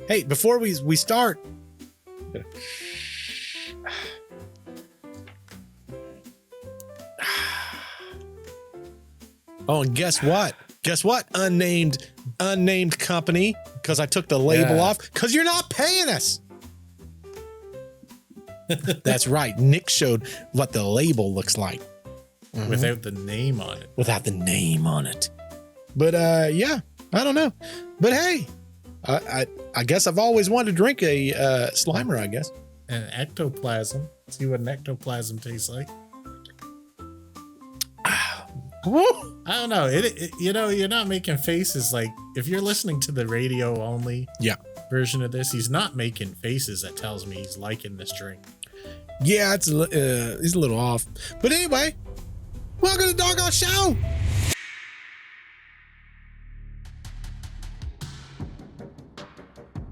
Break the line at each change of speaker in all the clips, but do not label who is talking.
Hey, before we start. Oh, and guess what? Guess what? Unnamed company, because I took the label off, because you're not paying us. That's right. Nick showed what the label looks like.
Without the name on it.
Without the name on it. But yeah, I don't know. But hey, I guess I've always wanted to drink a Slimer, I guess.
An ectoplasm. See what an ectoplasm tastes like. I don't know. You know, you're not making faces like if you're listening to the radio only version of this, he's not making faces that tells me he's liking this drink.
Yeah, he's a little off. But anyway, welcome to the Doggone Show.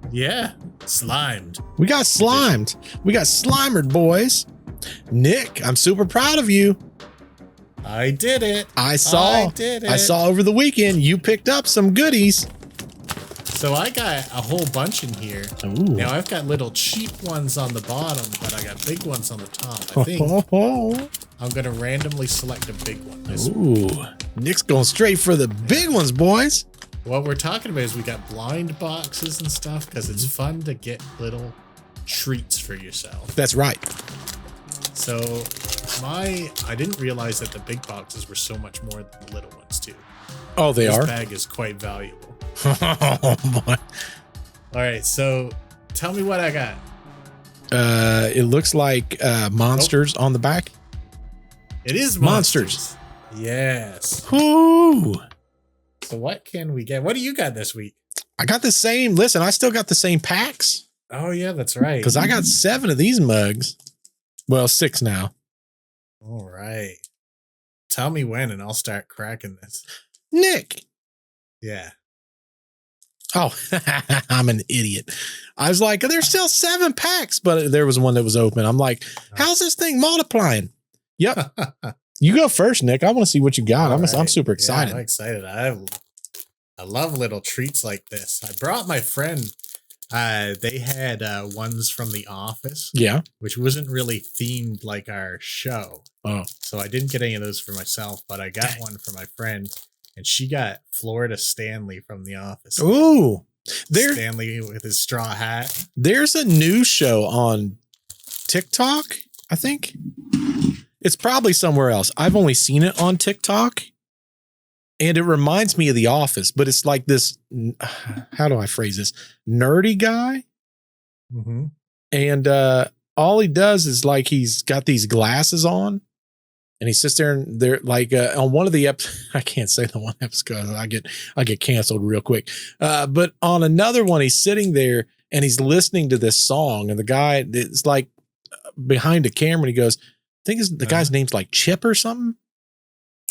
Yeah, slimed.
We got slimed. We got slimered, boys. Nick, I'm super proud of you.
I did it.
I saw over the weekend you picked up some goodies.
So I got a whole bunch in here.
Ooh.
Now I've got little cheap ones on the bottom, but I got big ones on the top. I think I'm gonna randomly select a big one.
Ooh, Nick's going straight for the big ones, boys.
What we're talking about is we got blind boxes and stuff because it's fun to get little treats for yourself.
That's right.
So I didn't realize that the big boxes were so much more than the little ones too.
Oh, they are?
This bag is quite valuable.
Oh, boy.
All right, so tell me what I got.
It looks like monsters on the back.
It is monsters. Yes.
Ooh.
So what can we get? What do you got this week?
I got the same. Listen, I still got the same packs.
Oh, yeah, that's right.
Because I got 7 of these mugs. Well, 6 now.
All right. Tell me when and I'll start cracking this.
Nick.
Yeah.
Oh, I'm an idiot. I was like, there's still 7 packs, but there was one that was open. I'm like, how's this thing multiplying? Yep. You go first, Nick. I want to see what you got. I'm super excited.
Yeah, I'm excited. I love little treats like this. I brought my friend. They had ones from The Office.
Yeah.
Which wasn't really themed like our show.
Oh.
So I didn't get any of those for myself, but I got one for my friend. And she got Florida Stanley from The Office.
Ooh.
Stanley with his straw hat.
There's a new show on TikTok, I think. It's probably somewhere else. I've only seen it on TikTok. And it reminds me of The Office, but it's like this, how do I phrase this? Nerdy guy.
Mm-hmm.
And all he does is like he's got these glasses on. And he sits there and they're like on one of the I can't say the one episode because I get canceled real quick. But on another one, he's sitting there and he's listening to this song, and the guy is like behind a camera. And he goes, I think the guy's name's like Chip or something.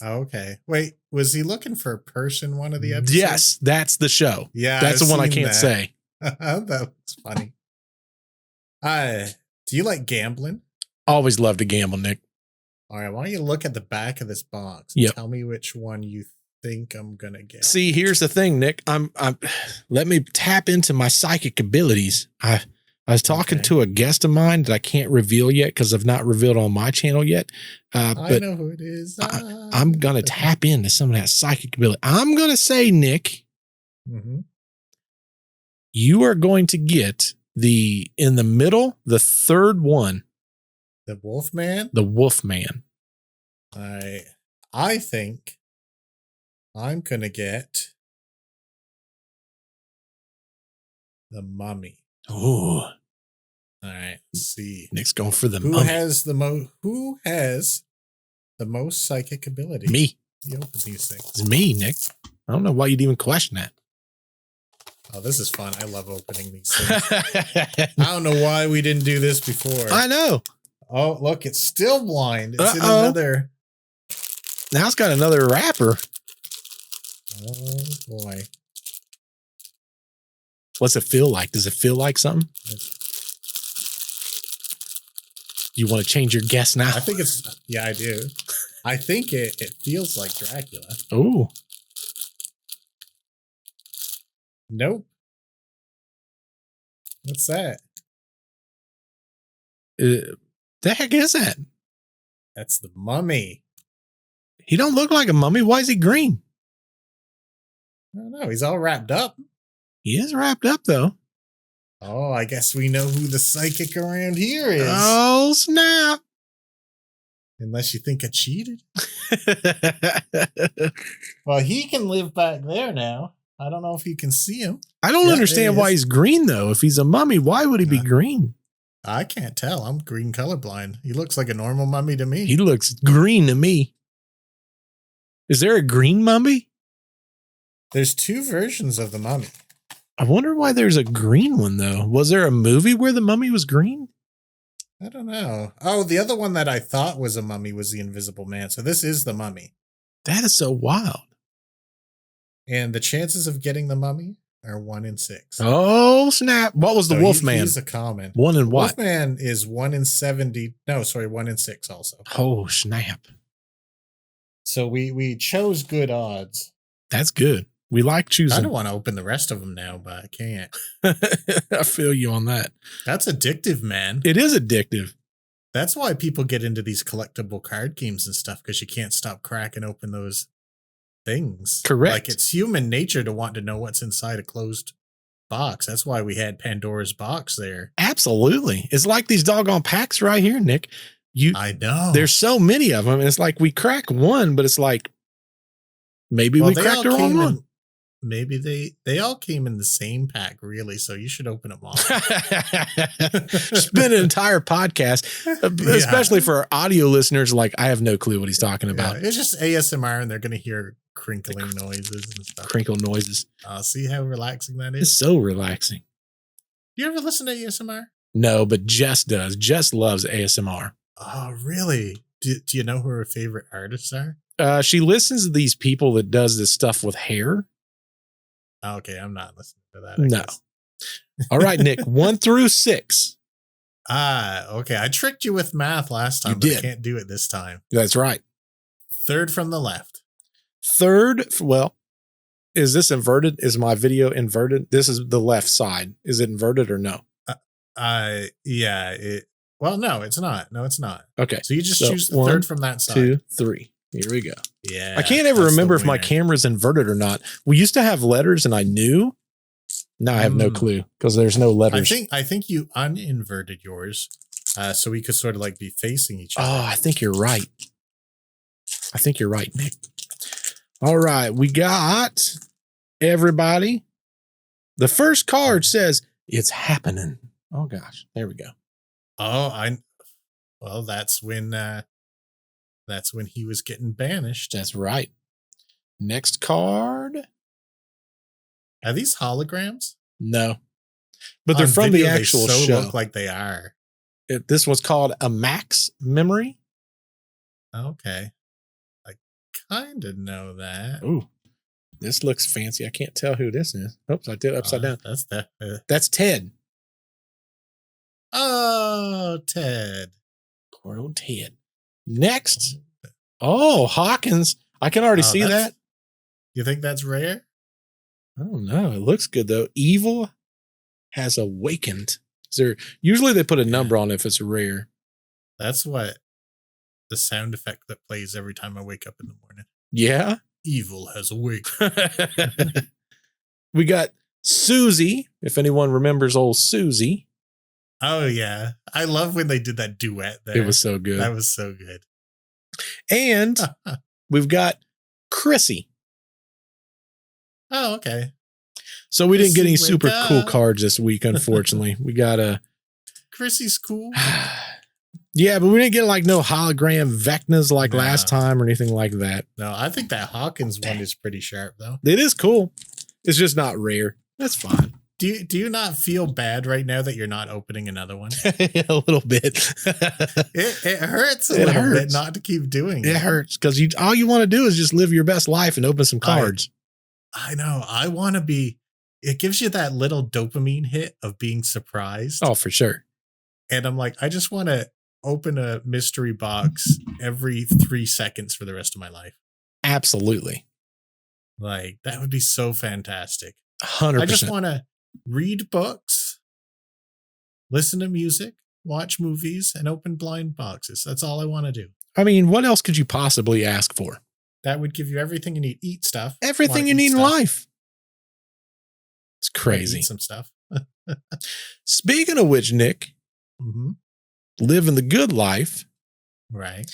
Oh, okay. Wait, was he looking for a person one of the episodes?
Yes, that's the show.
Yeah,
that's the one I can't say.
That was funny. Do you like gambling?
Always love to gamble, Nick.
All right, why don't you look at the back of this box and tell me which one you think I'm gonna get?
See, here's the thing, Nick. I'm let me tap into my psychic abilities. I was talking to a guest of mine that I can't reveal yet because I've not revealed on my channel yet. But
I know who it is.
I'm gonna tap into some of that psychic ability. I'm gonna say, Nick, you are going to get in the middle, the third one.
The Wolfman?
The Wolfman.
I think I'm going to get the Mummy.
Ooh.
All right, let's see.
Nick's going for the
Who
Mummy.
Who has the most psychic ability?
Me.
You open these things.
It's me, Nick. I don't know why you'd even question that.
Oh, this is fun. I love opening these things. I don't know why we didn't do this before.
I know.
Oh, look, it's still blind. It's in another.
Now it's got another wrapper.
Oh, boy.
What's it feel like? Does it feel like something? You want to change your guess now?
I think I do. I think it feels like Dracula.
Oh.
Nope. What's that?
The heck is that?
That's the mummy.
He don't look like a mummy. Why is he green?
I don't know. He's all wrapped up.
He is wrapped up, though.
Oh, I guess we know who the psychic around here is.
Oh, snap.
Unless you think I cheated. Well, he can live back there now. I don't know if you can see him.
I don't understand why he's green, though. If he's a mummy, why would he be green?
I can't tell. I'm green colorblind. He looks like a normal mummy to me.
He looks green to me. Is there a green mummy?
There's two versions of the mummy.
I wonder why there's a green one, though. Was there a movie where the mummy was green?
I don't know. Oh, the other one that I thought was a mummy was the Invisible Man. So this is the mummy.
That is so wild.
And the chances of getting the mummy are 1 in 6.
Oh, snap. What was the Wolfman?
He's a common.
1 in what?
Wolfman is 1 in 70. No, sorry, 1 in 6 also.
Oh, snap.
So we chose good odds.
That's good. We like choosing.
I don't want to open the rest of them now, but I can't.
I feel you on that.
That's addictive, man.
It is addictive.
That's why people get into these collectible card games and stuff, because you can't stop cracking open those things.
Correct.
Like, it's human nature to want to know what's inside a closed box. That's why we had Pandora's box there.
Absolutely. It's like these doggone packs right here, Nick.
I know.
There's so many of them. And it's like we crack one, but it's like maybe we cracked the wrong one.
Maybe they all came in the same pack, really. So you should open them all.
Spend an entire podcast, especially for our audio listeners. Like, I have no clue what he's talking about.
It's just ASMR, and they're going to hear crinkling noises and stuff.
Crinkle noises.
See how relaxing that is?
It's so relaxing.
Do you ever listen to ASMR?
No, but Jess does. Jess loves ASMR.
Oh, really? Do you know who her favorite artists are?
She listens to these people that does this stuff with hair.
Okay, I'm not listening to that.
No. All right, Nick, 1 through 6.
Okay. I tricked you with math last time, but I can't do it this time.
That's right.
Third from the left.
Third, well, is this inverted? Is my video inverted? This is the left side. Is it inverted or no?
Yeah. Well, no, it's not. No, it's not.
Okay.
So you just choose the third from that side.
2, 3. Here we go.
Yeah.
I can't ever remember if my camera's inverted or not. We used to have letters and I knew. Now I have no clue because there's no letters.
I think you uninverted yours so we could sort of like be facing each other.
Oh, I think you're right. I think you're right, Nick. All right. We got everybody. The first card says it's happening. Oh, gosh. There we go.
Oh, well, that's when he was getting banished.
That's right. Next card.
Are these holograms?
No, but they're from the actual show.
Look like they are.
This was called a Max Memory.
Okay, I kind of know that.
Ooh, this looks fancy. I can't tell who this is. Oops, I did it upside down. That's Ted.
Oh, Ted.
Poor old Ted. Next. Oh, Hawkins. I can already see that.
You think that's rare?
I don't know. It looks good, though. Evil has awakened. Usually they put a number on if it's rare.
That's what the sound effect that plays every time I wake up in the morning.
Yeah?
Evil has awakened.
We got Susie, if anyone remembers old Susie.
Oh, yeah. I love when they did that duet there.
It was so good.
That was so good.
And we've got Chrissy.
Oh, okay.
So we didn't get any super cool cards this week, unfortunately. We got a
Chrissy's cool.
Yeah, but we didn't get like no hologram Vecnas like last time or anything like that.
No, I think that Hawkins one is pretty sharp though.
It is cool. It's just not rare. That's fine.
Do you not feel bad right now that you're not opening another one?
A little bit.
It hurts a little bit not to keep doing it.
It hurts because all you want to do is just live your best life and open some cards.
I know. I want to be. It gives you that little dopamine hit of being surprised.
Oh, for sure.
And I'm like, I just want to open a mystery box every 3 seconds for the rest of my life.
Absolutely.
Like, that would be so fantastic.
100%.
I just want to read books listen to music, watch movies, and open blind boxes. That's all I want to do.
I mean, what else could you possibly ask for?
That would give you everything you need. Eat stuff.
Everything you need in life. It's crazy.
Eat some stuff.
Speaking of which, Nick, living the good life.
Right.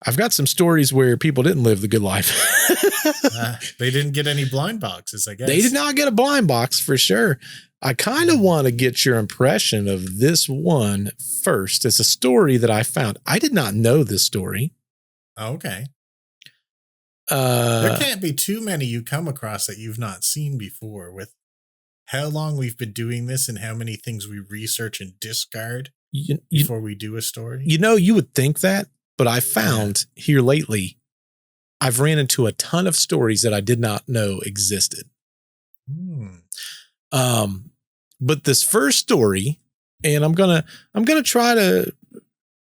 I've got some stories where people didn't live the good life.
They didn't get any blind boxes, I guess.
They did not get a blind box for sure. I kind of want to get your impression of this one first. It's a story that I found. I did not know this story.
Okay. There can't be too many you come across that you've not seen before, with how long we've been doing this and how many things we research and discard before we do a story.
You know, you would think that, but I found here lately, I've ran into a ton of stories that I did not know existed. But this first story, and I'm gonna try to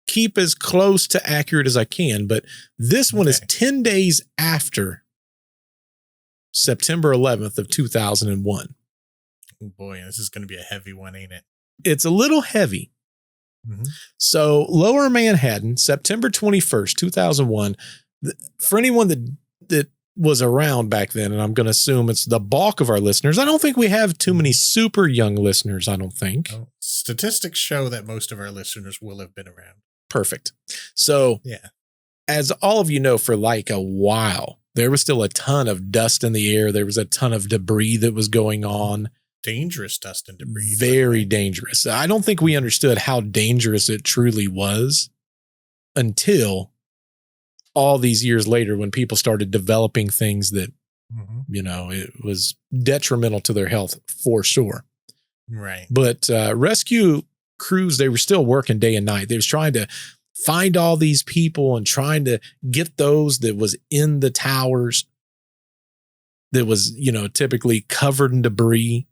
keep as close to accurate as I can, but this one is 10 days after September 11th of 2001.
Oh boy, this is going to be a heavy one, ain't it?
It's a little heavy. So Lower Manhattan, September 21st, 2001. For anyone that was around back then, and I'm going to assume it's the bulk of our listeners. I don't think we have too many super young listeners, I don't think.
Oh, statistics show that most of our listeners will have been around.
Perfect. So, as all of you know, for like a while, there was still a ton of dust in the air. There was a ton of debris that was going on.
Dangerous dust and debris.
Very dangerous. I don't think we understood how dangerous it truly was until all these years later, when people started developing things that, you know, it was detrimental to their health for sure.
Right.
But rescue crews, they were still working day and night. They was trying to find all these people and trying to get those that was in the towers that was, you know, typically covered in debris.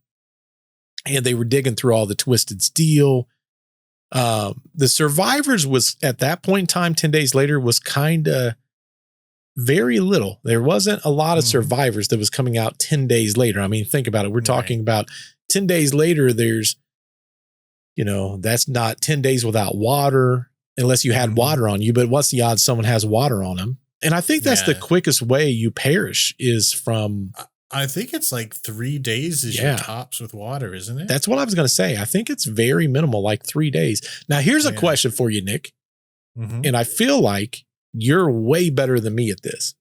And they were digging through all the twisted steel. The survivors was at that point in time, 10 days later, was kind of very little. There wasn't a lot of survivors that was coming out 10 days later. I mean, think about it. We're talking about 10 days later. There's, you know, that's not 10 days without water unless you had water on you. But what's the odds someone has water on them? And I think that's the quickest way you perish is from...
I think it's like 3 days is your tops with water, isn't it?
That's what I was going to say. I think it's very minimal, like 3 days. Now, here's a question for you, Nick. And I feel like you're way better than me at this.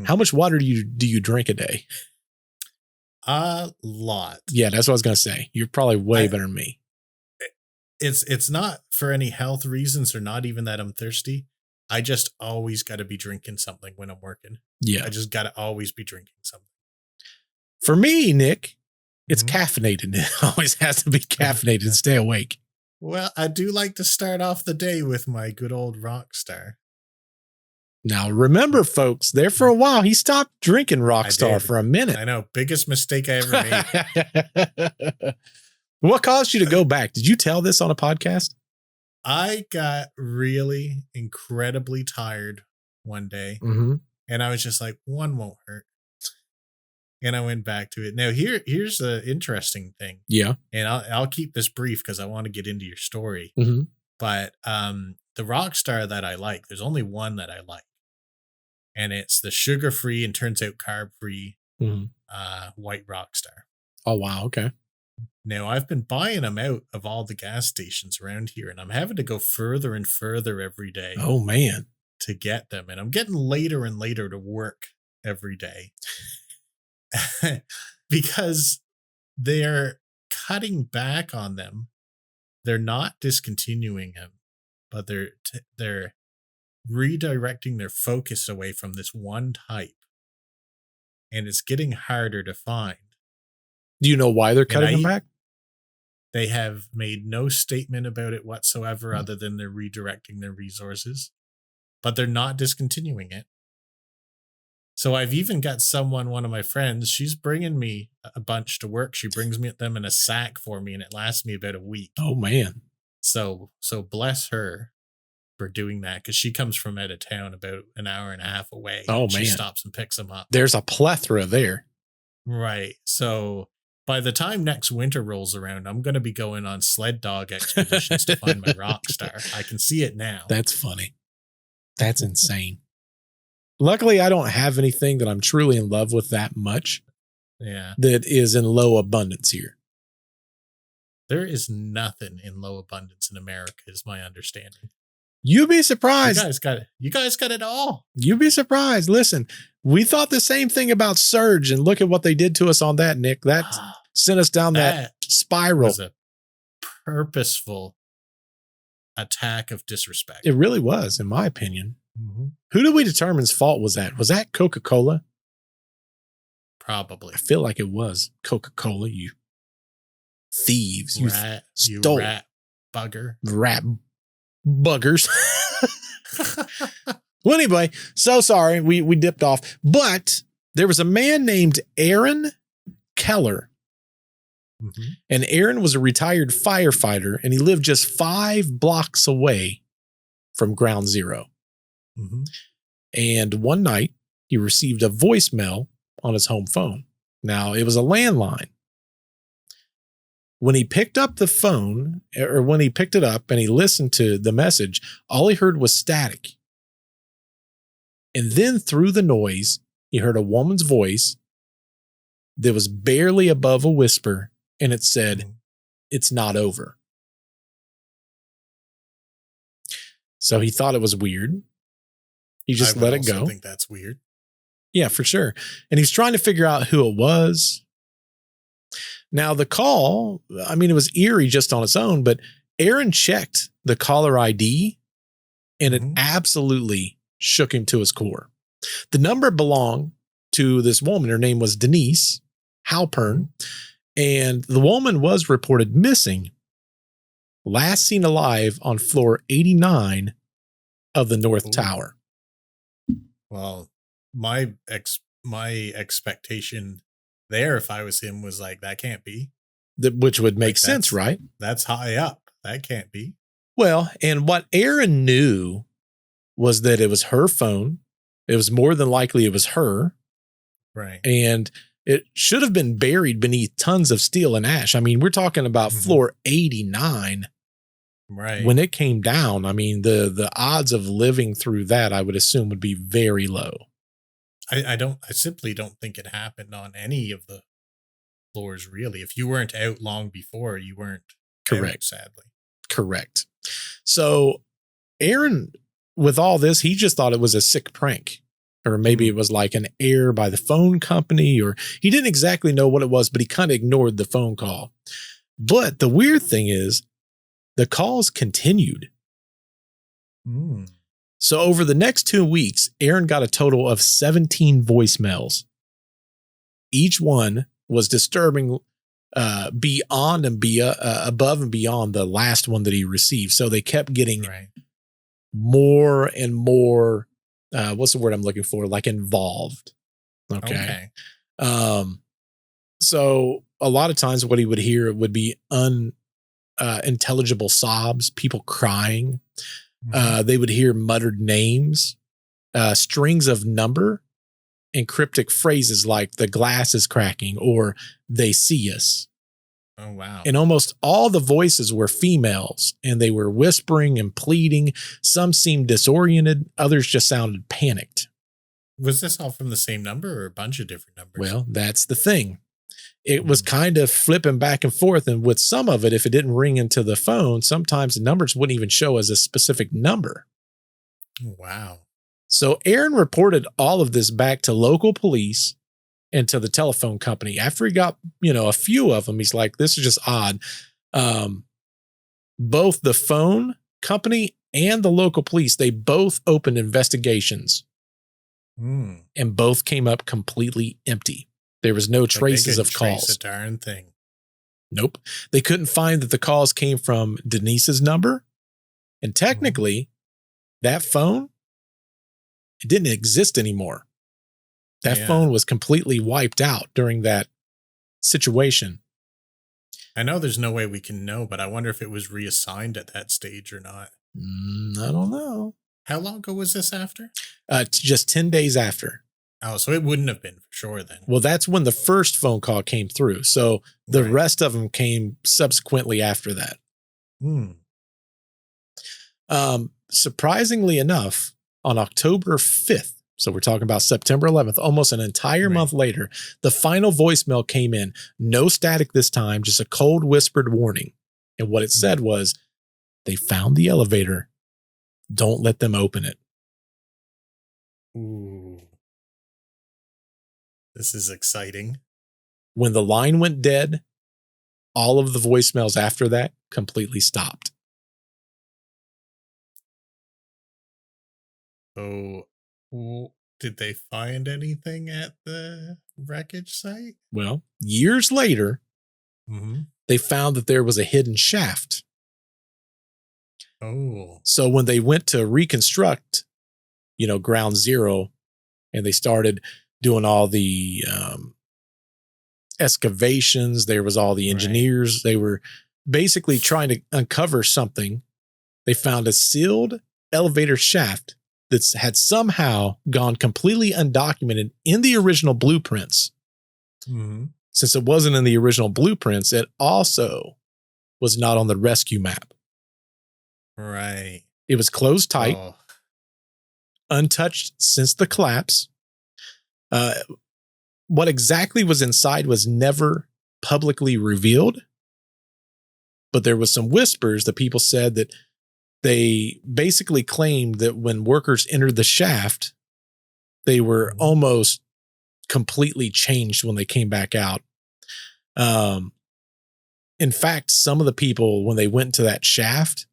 How much water do you drink a day?
A lot.
Yeah, that's what I was going to say. You're probably way better than me.
It's not for any health reasons or not even that I'm thirsty. I just always got to be drinking something when I'm working.
Yeah.
I just got to always be drinking something.
For me, Nick, it's caffeinated. It always has to be caffeinated to stay awake.
Well, I do like to start off the day with my good old Rockstar.
Now, remember, folks, there for a while, he stopped drinking Rockstar for a minute.
I know. Biggest mistake I ever
made. What caused you to go back? Did you tell this on a podcast?
I got really incredibly tired one day, and I was just like, one won't hurt. And I went back to it. Now, here's the interesting thing.
Yeah.
And I'll keep this brief because I want to get into your story. But the Rockstar that I like, there's only one that I like. And it's the sugar-free and turns out carb-free white Rockstar.
Oh, wow. Okay.
Now, I've been buying them out of all the gas stations around here, and I'm having to go further and further every day.
Oh, man.
To get them. And I'm getting later and later to work every day because they're cutting back on them. They're not discontinuing them, but they're redirecting their focus away from this one type. And it's getting harder to find.
Do you know why they're cutting them back?
They have made no statement about it whatsoever other than they're redirecting their resources, but they're not discontinuing it. So I've even got one of my friends, she's bringing me a bunch to work. She brings me them in a sack for me, and it lasts me about a week.
Oh, man.
So bless her for doing that, because she comes from out of town about an hour and a half away.
Oh, man.
She stops and picks them up.
There's a plethora there.
Right. So By the time next winter rolls around, I'm going to be going on sled dog expeditions to find my rock star. I can see it now.
That's funny. That's insane. Luckily, I don't have anything that I'm truly in love with that much.
Yeah.
That is in low abundance here.
There is nothing in low abundance in America, is my understanding.
You'd be surprised.
You guys got it all.
You'd be surprised. Listen, we thought the same thing about Surge, and look at what they did to us on that, Nick. That sent us down that spiral.
Was a purposeful attack of disrespect.
It really was, in my opinion.
Mm-hmm.
Who do we determine's fault was that? Was that Coca-Cola?
Probably.
I feel like it was Coca-Cola. You thieves. You
stole. You rat bugger.
Rat buggers. Well, anyway, so sorry we dipped off, but there was a man named Aaron Keller.
Mm-hmm.
And Aaron was a retired firefighter, and he lived just 5 blocks away from Ground Zero.
Mm-hmm.
And one night, he received a voicemail on his home phone. Now, it was a landline. When he picked up the phone, or when he picked it up and he listened to the message, all he heard was static. And then through the noise, he heard a woman's voice that was barely above a whisper, and it said, "It's not over." So he thought it was weird. He just let it go.
I think that's weird.
Yeah, for sure. And he's trying to figure out who it was. Now, the call, I mean, it was eerie just on its own, but Aaron checked the caller ID, and it absolutely shook him to his core. The number belonged to this woman. Her name was Denise Halpern, and the woman was reported missing, last seen alive on floor 89 of the North Tower.
Well, my expectation there, if I was him, was like, that can't be.
Which would make sense, right?
That's high up. That can't be.
Well, and what Aaron knew was that it was her phone. It was more than likely it was her.
Right.
And it should have been buried beneath tons of steel and ash. I mean, we're talking about floor 89.
Right.
When it came down, I mean, the odds of living through that, I would assume, would be very low.
I simply don't think it happened on any of the floors, really. If you weren't out long before, you weren't
correct,
out, sadly.
Correct. So Aaron, with all this, he just thought it was a sick prank. Or maybe it was like an error by the phone company, or he didn't exactly know what it was, but he kind of ignored the phone call. But the weird thing is, the calls continued. So over the next 2 weeks, Aaron got a total of 17 voicemails. Each one was disturbing beyond and above and beyond the last one that he received. So they kept getting more and more, what's the word I'm looking for? Like involved. Okay. So a lot of times what he would hear would be unintelligible sobs, people crying. They would hear muttered names, strings of number, and cryptic phrases like "the glass is cracking" or "they see us."
Oh, wow.
And almost all the voices were females, and they were whispering and pleading. Some seemed disoriented. Others just sounded panicked.
Was this all from the same number or a bunch of different numbers?
Well, that's the thing. It was kind of flipping back and forth. And with some of it, if it didn't ring into the phone, sometimes the numbers wouldn't even show as a specific number.
Wow.
So Aaron reported all of this back to local police and to the telephone company. After he got, a few of them, he's like, this is just odd. Both the phone company and the local police, they both opened investigations and both came up completely empty. There was no traces of calls.
Trace a darn thing.
Nope. They couldn't find that the calls came from Denise's number. And technically, that phone, it didn't exist anymore. That phone was completely wiped out during that situation.
I know there's no way we can know, but I wonder if it was reassigned at that stage or not.
I don't know.
How long ago was this after?
Just 10 days after.
Oh, so it wouldn't have been for sure then.
Well, that's when the first phone call came through. So the
Right.
rest of them came subsequently after that. Surprisingly enough, on October 5th, so we're talking about September 11th, almost an entire
Right.
month later, the final voicemail came in. No static this time, just a cold whispered warning. And what it said was, they found the elevator. Don't let them open it.
Ooh. This is exciting.
When the line went dead, all of the voicemails after that completely stopped.
So, did they find anything at the wreckage site?
Well, years later, they found that there was a hidden shaft.
Oh.
So when they went to reconstruct, ground zero, and they started doing all the excavations, there was all the engineers. Right. They were basically trying to uncover something. They found a sealed elevator shaft that had somehow gone completely undocumented in the original blueprints. Since it wasn't in the original blueprints, it also was not on the rescue map.
Right.
It was closed tight, untouched since the collapse. What exactly was inside was never publicly revealed, but there was some whispers that people said that they basically claimed that when workers entered the shaft, they were almost completely changed when they came back out. In fact, some of the people, when they went to that shaft,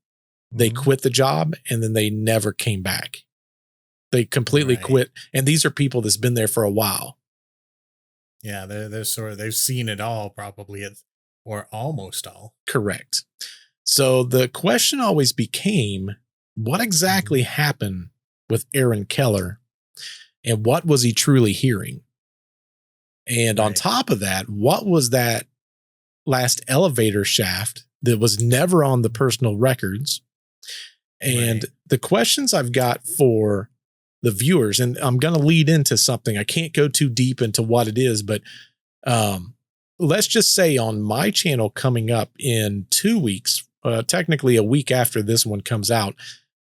they quit the job and then they never came back. They completely quit. And these are people that's been there for a while.
Yeah, they're sort of, they've seen it all probably, or almost all.
Correct. So the question always became, what exactly happened with Aaron Keller and what was he truly hearing? And on top of that, what was that last elevator shaft that was never on the personal records? And the questions I've got for the viewers, and I'm going to lead into something. I can't go too deep into what it is, but let's just say on my channel coming up in 2 weeks, technically a week after this one comes out,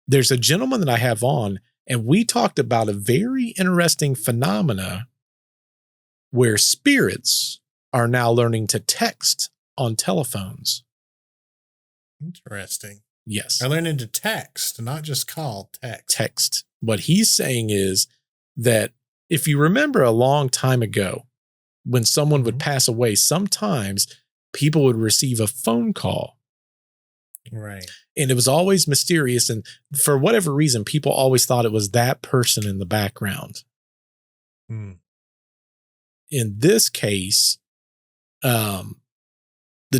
there's a gentleman that I have on, and we talked about a very interesting phenomena where spirits are now learning to text on telephones.
Interesting.
Yes.
I learned to text, not just call, text.
Text. What he's saying is that if you remember a long time ago, when someone would pass away, sometimes people would receive a phone call.
Right.
And it was always mysterious. And for whatever reason, people always thought it was that person in the background. In this case, the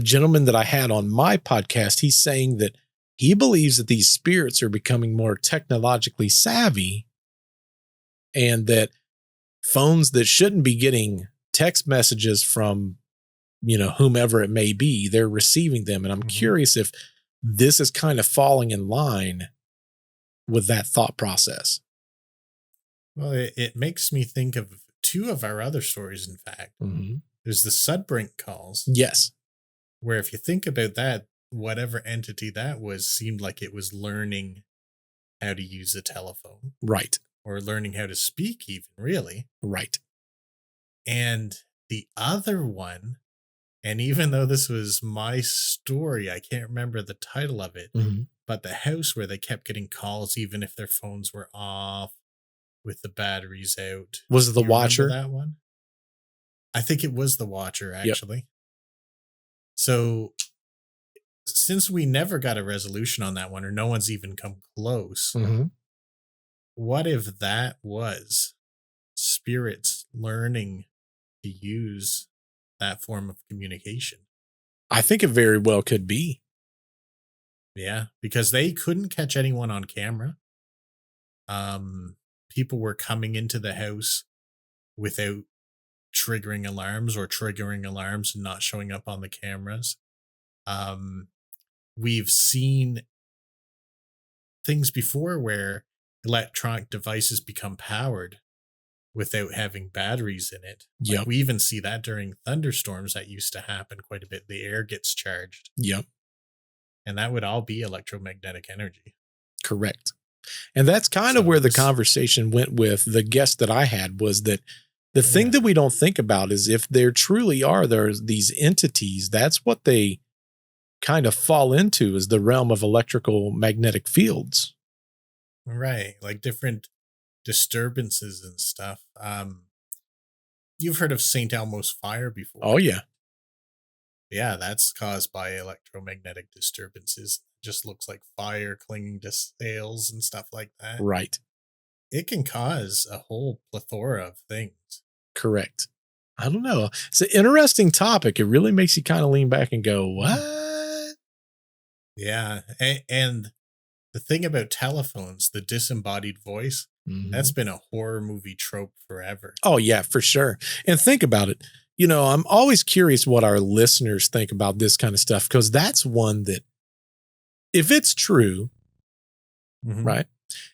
gentleman that I had on my podcast, he's saying that he believes that these spirits are becoming more technologically savvy and that phones that shouldn't be getting text messages from, whomever it may be, they're receiving them. And I'm curious if this is kind of falling in line with that thought process.
Well, it makes me think of two of our other stories, in fact. There's the Sudbrink calls.
Yes.
Where if you think about that, whatever entity that was seemed like it was learning how to use a telephone.
Right.
Or learning how to speak even, really.
Right.
And the other one, and even though this was my story, I can't remember the title of it, but the house where they kept getting calls even if their phones were off with the batteries out.
Was it the Watcher?
That one? I think it was the Watcher, actually. Yep. So since we never got a resolution on that one, or no one's even come close, what if that was spirits learning to use that form of communication?
I think it very well could be.
Yeah, because they couldn't catch anyone on camera. People were coming into the house without triggering alarms or triggering alarms and not showing up on the cameras. We've seen things before where electronic devices become powered without having batteries in it.
Yep.
Like we even see that during thunderstorms that used to happen quite a bit. The air gets charged.
Yep.
And that would all be electromagnetic energy.
Correct. And that's kind of where the conversation went with the guest that I had, was that the thing that we don't think about is if there truly are these entities, that's what they kind of fall into, is the realm of electrical magnetic fields.
Right. Like different disturbances and stuff. You've heard of St. Elmo's fire before.
Oh, yeah.
Yeah, that's caused by electromagnetic disturbances. It just looks like fire clinging to sails and stuff like that.
Right.
It can cause a whole plethora of things.
Correct. I don't know. It's an interesting topic. It really makes you kind of lean back and go, what?
Yeah. And the thing about telephones, the disembodied voice, that's been a horror movie trope forever.
Oh, yeah, for sure. And think about it. You know, I'm always curious what our listeners think about this kind of stuff, because that's one that, if it's true, right?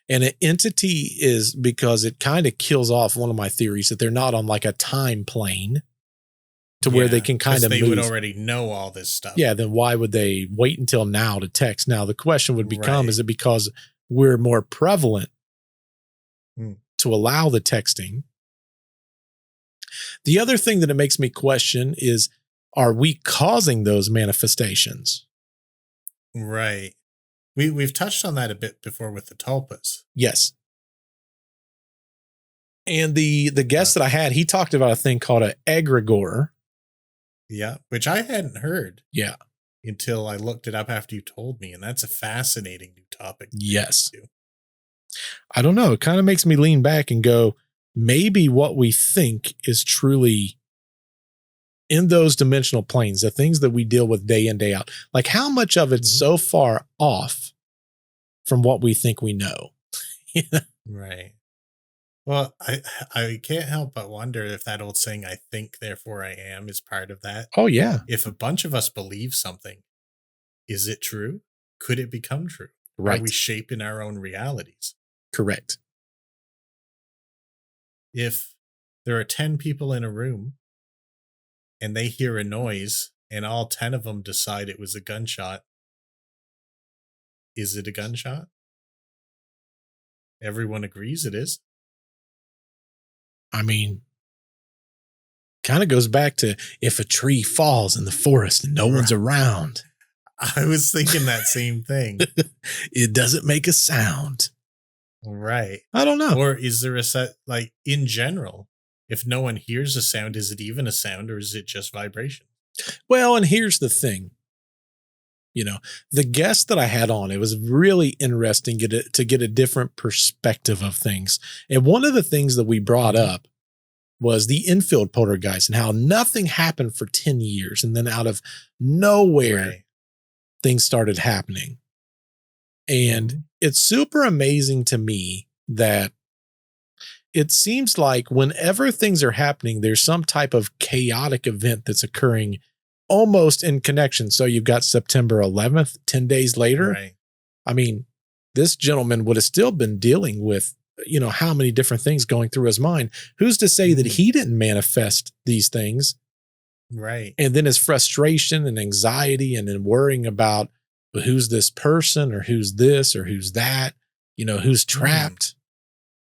And an entity is, because it kind of kills off one of my theories that they're not on like a time plane to where they can kind of
they
move.
Would already know all this stuff.
Yeah, then why would they wait until now to text? Now the question would become, is it because we're more prevalent to allow the texting? The other thing that it makes me question is, are we causing those manifestations?
Right. We've touched on that a bit before with the tulpas.
Yes. And the guest that I had, he talked about a thing called an egregore.
Yeah, which I hadn't heard.
Yeah.
Until I looked it up after you told me, and that's a fascinating new topic.
Yes. I don't know. It kind of makes me lean back and go, maybe what we think is truly in those dimensional planes, the things that we deal with day in, day out, like how much of it's so far off from what we think we know.
Right. Well, I can't help but wonder if that old saying, I think, therefore I am, is part of that.
Oh, yeah.
If a bunch of us believe something, is it true? Could it become true?
Right.
Are we shaping our own realities?
Correct.
If there are 10 people in a room and they hear a noise and all 10 of them decide it was a gunshot, is it a gunshot? Everyone agrees it is.
I mean, kind of goes back to if a tree falls in the forest and no one's around.
I was thinking that same thing.
It doesn't make a sound.
Right.
I don't know.
Or is there a set, like in general, if no one hears a sound, is it even a sound or is it just vibration?
Well, and here's the thing. You know, the guest that I had on, it was really interesting to get a different perspective of things. And one of the things that we brought up was the infield poltergeist and how nothing happened for 10 years. And then out of nowhere, things started happening. And it's super amazing to me that it seems like whenever things are happening, there's some type of chaotic event that's occurring almost in connection. So you've got September 11th, 10 days later.
Right.
I mean, this gentleman would have still been dealing with, you know, how many different things going through his mind. Who's to say that he didn't manifest these things?
Right.
And then his frustration and anxiety and then worrying about who's this person or who's this or who's that, you know, who's trapped.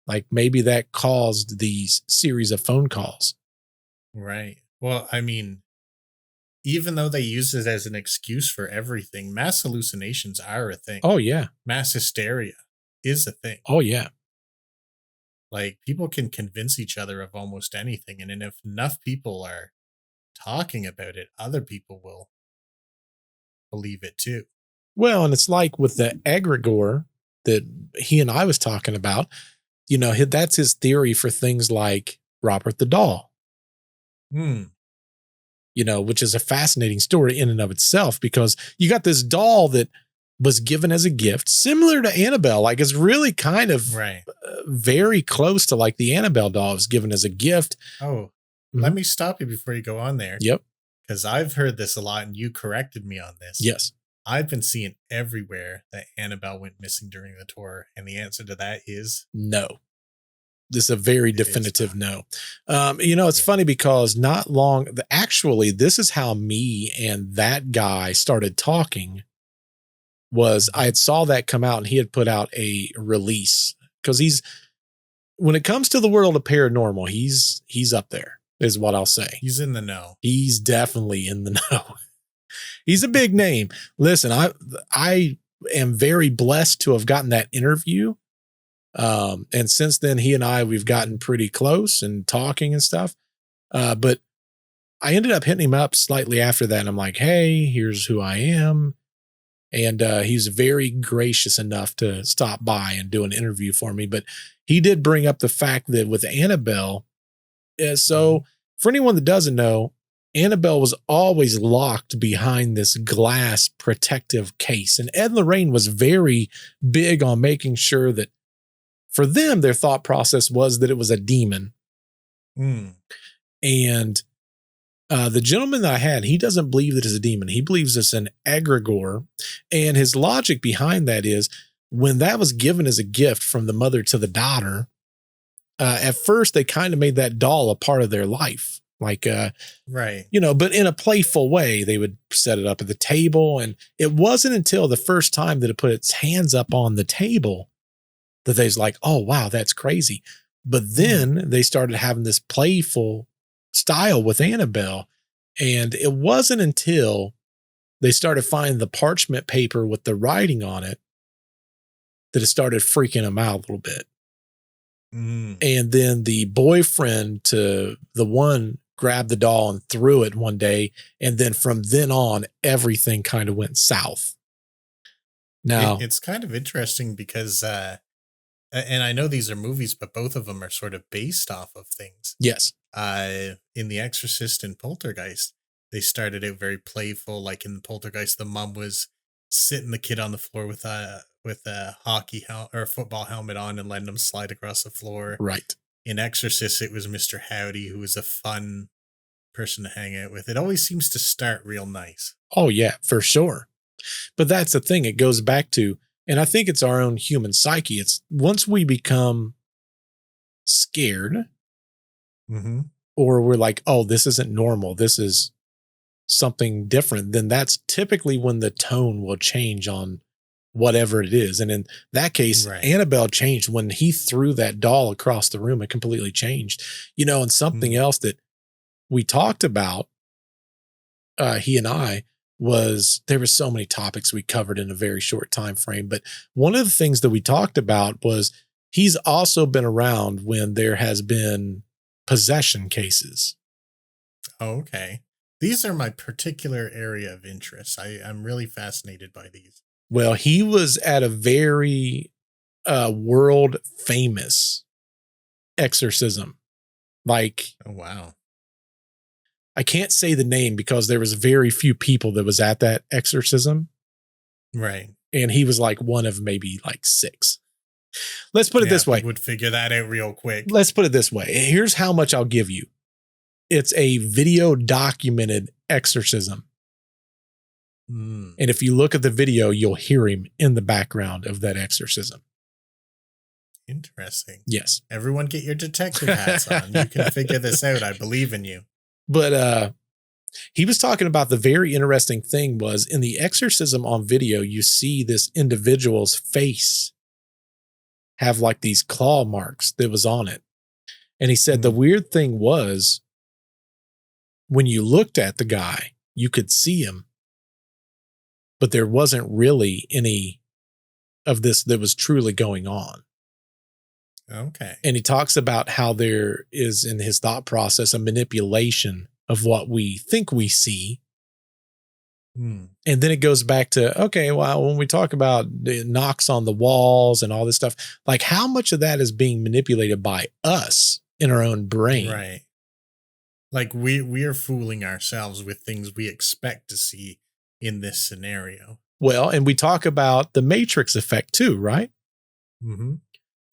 Like maybe that caused these series of phone calls.
Right. Well, I mean, even though they use it as an excuse for everything, mass hallucinations are a thing.
Oh, yeah.
Mass hysteria is a thing.
Oh, yeah.
Like people can convince each other of almost anything. And then if enough people are talking about it, other people will believe it too.
Well, and it's like with the egregore that he and I was talking about, you know, that's his theory for things like Robert the Doll. You know, which is a fascinating story in and of itself, because you got this doll that was given as a gift, similar to Annabelle. Like it's really kind of very close to like the Annabelle doll was given as a gift.
Oh, let me stop you before you go on there.
Yep.
Because I've heard this a lot and you corrected me on this.
Yes.
I've been seeing everywhere that Annabelle went missing during the tour. And the answer to that is
no. This is a very
It is
definitive
not.
no. It's
Yeah.
funny because actually, this is how me and that guy started talking. Was I had saw that come out and he had put out a release because when it comes to the world of paranormal, he's up there, is what I'll say.
He's in the know.
He's definitely in the know. He's a big name. Listen, I am very blessed to have gotten that interview. And since then, we've gotten pretty close and talking and stuff. But I ended up hitting him up slightly after that. And I'm like, hey, here's who I am. And he's very gracious enough to stop by and do an interview for me. But he did bring up the fact that with Annabelle, so for anyone that doesn't know, Annabelle was always locked behind this glass protective case. And Ed and Lorraine was very big on making sure that for them, their thought process was that it was a demon. And the gentleman that I had, he doesn't believe that it's a demon. He believes it's an egregore. And his logic behind that is when that was given as a gift from the mother to the daughter, at first they kind of made that doll a part of their life. Like,
right.
But in a playful way, they would set it up at the table. And it wasn't until the first time that it put its hands up on the table that they was like, oh, wow, that's crazy. But then they started having this playful style with Annabelle. And it wasn't until they started finding the parchment paper with the writing on it that it started freaking them out a little bit. And then the boyfriend to the one grabbed the doll and threw it one day. And then from then on, everything kind of went south. Now,
it's kind of interesting because, and I know these are movies, but both of them are sort of based off of things.
Yes.
In The Exorcist and Poltergeist, they started out very playful. Like in the Poltergeist, the mom was sitting the kid on the floor with a hockey or football helmet on and letting him slide across the floor.
Right.
In Exorcist, it was Mr. Howdy, who was a fun person to hang out with. It always seems to start real nice.
Oh, yeah, for sure. But that's the thing. It goes back to, and I think it's our own human psyche. It's once we become scared or we're like, oh, this isn't normal, this is something different, then that's typically when the tone will change on whatever it is. And in that case, Annabelle changed when he threw that doll across the room. It completely changed, and something else that we talked about, he and I, was there were so many topics we covered in a very short time frame. But one of the things that we talked about was he's also been around when there has been possession cases.
Oh, okay. These are my particular area of interest. I'm really fascinated by these.
Well, he was at a very world famous exorcism. Like,
oh, wow.
I can't say the name because there was very few people that was at that exorcism.
Right.
And he was like one of maybe like 6. Let's put it this way.
Would figure that out real quick.
Let's put it this way. Here's how much I'll give you. It's a video documented exorcism. And if you look at the video, you'll hear him in the background of that exorcism.
Interesting.
Yes.
Everyone get your detective hats on. You can figure this out. I believe in you.
But he was talking about the very interesting thing was in the exorcism on video, you see this individual's face have like these claw marks that was on it. And he said the weird thing was when you looked at the guy, you could see him, but there wasn't really any of this that was truly going on.
Okay.
And he talks about how there is in his thought process a manipulation of what we think we see. And then it goes back to, okay, well, when we talk about the knocks on the walls and all this stuff, like how much of that is being manipulated by us in our own brain?
Right. Like we are fooling ourselves with things we expect to see in this scenario.
Well, and we talk about the Matrix effect too, right?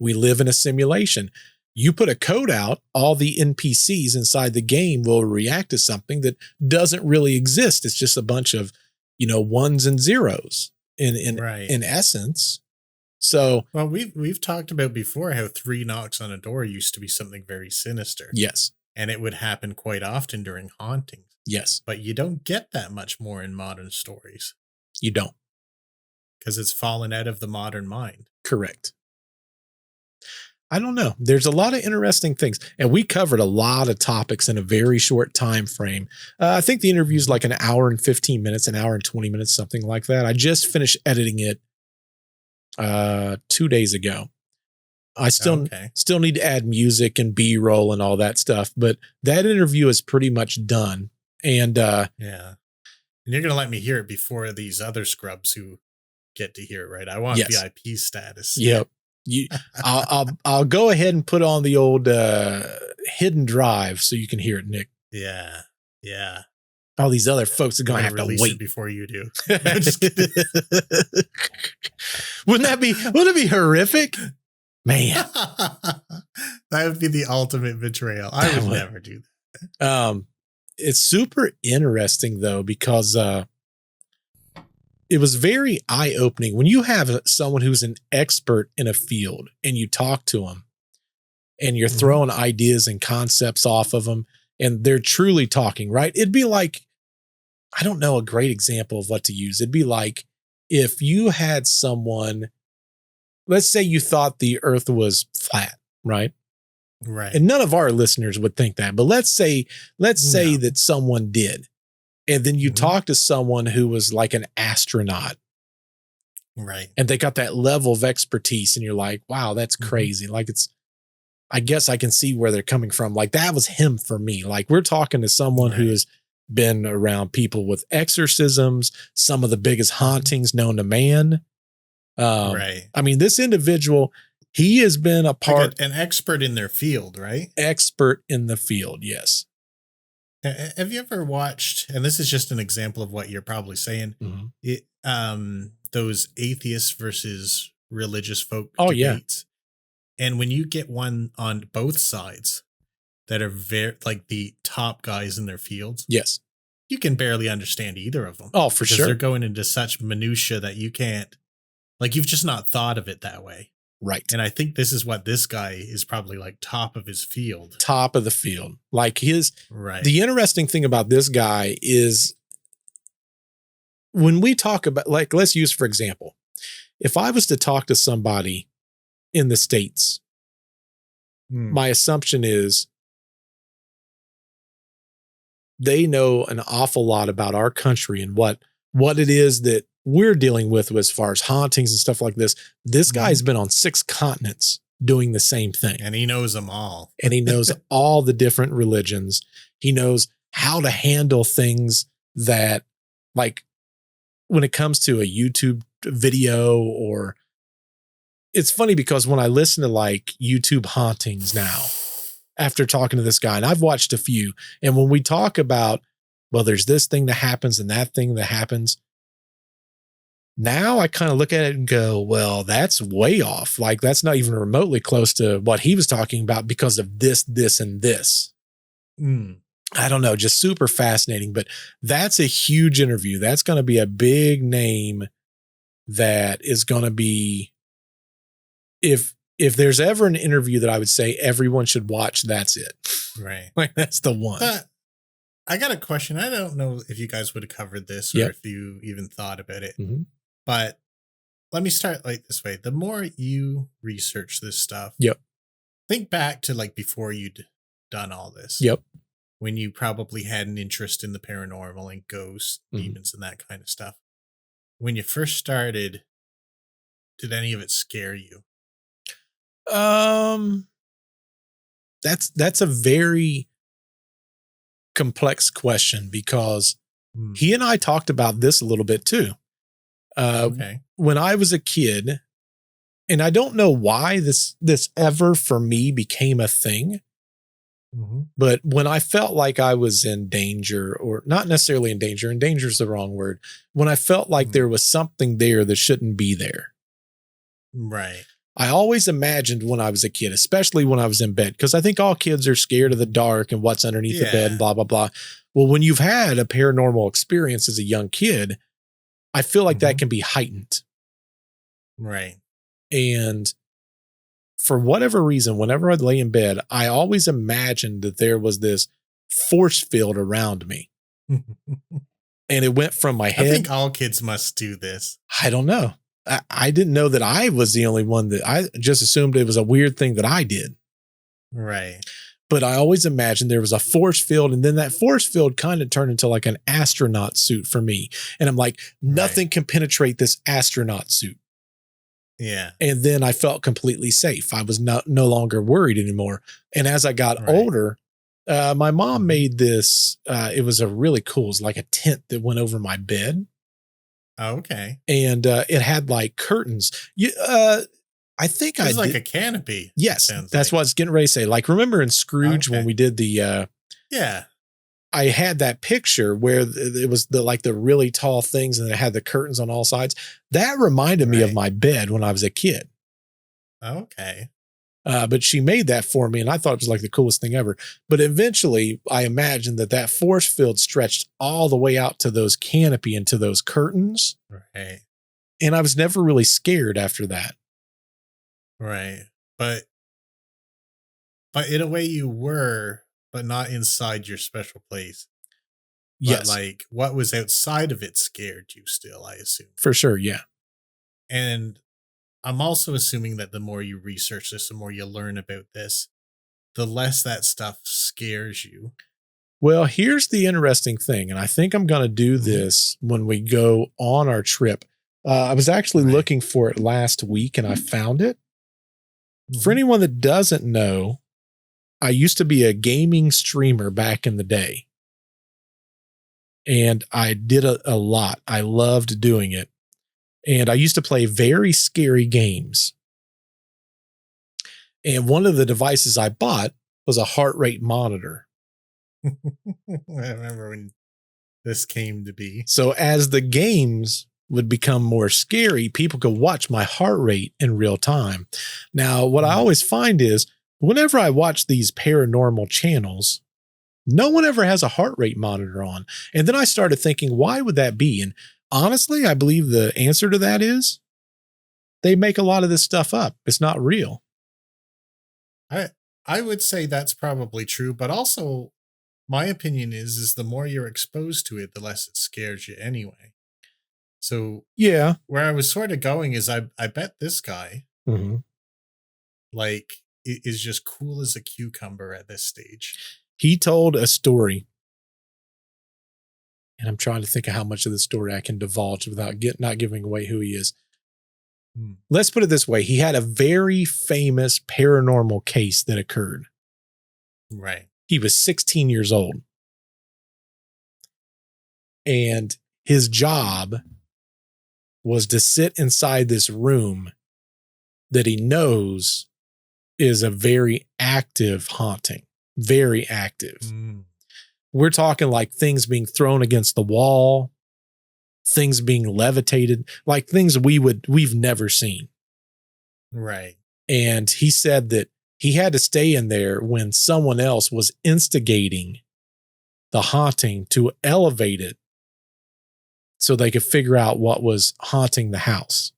We live in a simulation. You put a code out, all the NPCs inside the game will react to something that doesn't really exist. It's just a bunch of, ones and zeros in essence. So
Well, we've talked about before how 3 knocks on a door used to be something very sinister.
yes,
And it would happen quite often during hauntings.
yes,
But you don't get that much more in modern stories
you don't.
because it's fallen out of the modern mind.
Correct. I don't know. There's a lot of interesting things, and we covered a lot of topics in a very short time frame. I think the interview is like an hour and 15 minutes, an hour and 20 minutes, something like that. I just finished editing it 2 days ago. I still need to add music and B-roll and all that stuff, but that interview is pretty much done. And
yeah, and you're gonna let me hear it before these other scrubs who get to hear it, right? I want
Yes.
VIP status.
Yep. I'll go ahead and put on the old hidden drive so you can hear it, Nick.
Yeah.
All these other folks are gonna have to
release
wait
it before you do.
Wouldn't it be horrific? Man.
That would be the ultimate betrayal. I would never do
that. It's super interesting though, because it was very eye-opening when you have someone who's an expert in a field and you talk to them and you're throwing ideas and concepts off of them and they're truly talking, right? It'd be like, I don't know a great example of what to use. It'd be like if you had someone, let's say you thought the earth was flat, right?
Right.
And none of our listeners would think that, but let's say that someone did. And then you talk to someone who was like an astronaut.
Right.
And they got that level of expertise and you're like, wow, that's crazy. Like I guess I can see where they're coming from. Like that was him for me. Like we're talking to someone who has been around people with exorcisms, some of the biggest hauntings known to man.
Right.
I mean, this individual, he has been a part,
an expert in their field, right?
Expert in the field. Yes.
Have you ever watched, and this is just an example of what you're probably saying, those atheists versus religious folk debates? Yeah. And when you get one on both sides that are very like the top guys in their fields,
yes,
you can barely understand either of them.
Oh, for sure.
They're going into such minutia that you can't, like, you've just not thought of it that way.
Right.
And I think this is what this guy is probably like top of his field.
Top of the field. Like the interesting thing about this guy is when we talk about, like, let's use, for example, if I was to talk to somebody in the States, my assumption is they know an awful lot about our country and what it is that we're dealing with as far as hauntings and stuff like this. This guy's been on 6 continents doing the same thing.
And he knows them all.
And he knows all the different religions. He knows how to handle things that, like, when it comes to a YouTube video, or it's funny because when I listen to like YouTube hauntings now, after talking to this guy, and I've watched a few, and when we talk about, well, there's this thing that happens and that thing that happens, now I kind of look at it and go, well, that's way off. Like that's not even remotely close to what he was talking about because of this, this, and this. I don't know, just super fascinating, but that's a huge interview. That's going to be a big name that is going to be, if there's ever an interview that I would say everyone should watch, that's it.
Right.
Like that's the one.
But I got a question. I don't know if you guys would have covered this or if you even thought about it, but let me start like this way. The more you research this stuff, think back to like before you'd done all this. When you probably had an interest in the paranormal and ghosts, demons, and that kind of stuff. When you first started, did any of it scare you?
That's a very complex question because he and I talked about this a little bit too. When I was a kid, and I don't know why this ever for me became a thing. But when I felt like I was in danger, or not necessarily in danger is the wrong word. When I felt like there was something there that shouldn't be there.
Right.
I always imagined when I was a kid, especially when I was in bed, because I think all kids are scared of the dark and what's underneath the bed and blah, blah, blah. Well, when you've had a paranormal experience as a young kid, I feel like that can be heightened.
Right.
And for whatever reason, whenever I'd lay in bed, I always imagined that there was this force field around me. And it went from my head.
I think all kids must do this.
I don't know. I didn't know that I was the only one that I just assumed it was a weird thing that I did.
Right.
But I always imagined there was a force field, and then that force field kind of turned into like an astronaut suit for me. And I'm like, nothing can penetrate this astronaut suit.
Yeah.
And then I felt completely safe. I was no longer worried anymore. And as I got older, my mom made this. It was a really cool. It was like a tent that went over my bed.
Oh, okay.
And it had like curtains. I think
it's like a canopy.
Yes, that's what I was getting ready to say. Like, remember in Scrooge when we did the
yeah,
I had that picture where it was the really tall things and it had the curtains on all sides. That reminded me of my bed when I was a kid.
Okay.
But she made that for me, and I thought it was like the coolest thing ever. But eventually, I imagined that force field stretched all the way out to those canopy and to those curtains.
Right.
And I was never really scared after that.
Right. But in a way you were, but not inside your special place.
Yes.
But like what was outside of it scared you still, I assume.
For sure. Yeah.
And I'm also assuming that the more you research this, the more you learn about this, the less that stuff scares you.
Well, here's the interesting thing. And I think I'm going to do this when we go on our trip. I was actually looking for it last week and I found it. For anyone that doesn't know, I used to be a gaming streamer back in the day. And I did a lot. I loved doing it. And I used to play very scary games. And one of the devices I bought was a heart rate monitor.
I remember when this came to be.
So as the games would become more scary, people could watch my heart rate in real time. Now, what I always find is whenever I watch these paranormal channels, no one ever has a heart rate monitor on. And then I started thinking, why would that be? And honestly, I believe the answer to that is they make a lot of this stuff up. It's not real.
I would say that's probably true, but also my opinion is the more you're exposed to it, the less it scares you anyway. So
yeah,
where I was sort of going is I bet this guy like is just cool as a cucumber at this stage.
He told a story. And I'm trying to think of how much of the story I can divulge without not giving away who he is. Let's put it this way. He had a very famous paranormal case that occurred.
Right.
He was 16 years old. And his job was to sit inside this room that he knows is a very active haunting. Very active. We're talking like things being thrown against the wall, things being levitated, like things we've never seen.
Right.
And he said that he had to stay in there when someone else was instigating the haunting to elevate it so they could figure out what was haunting the house.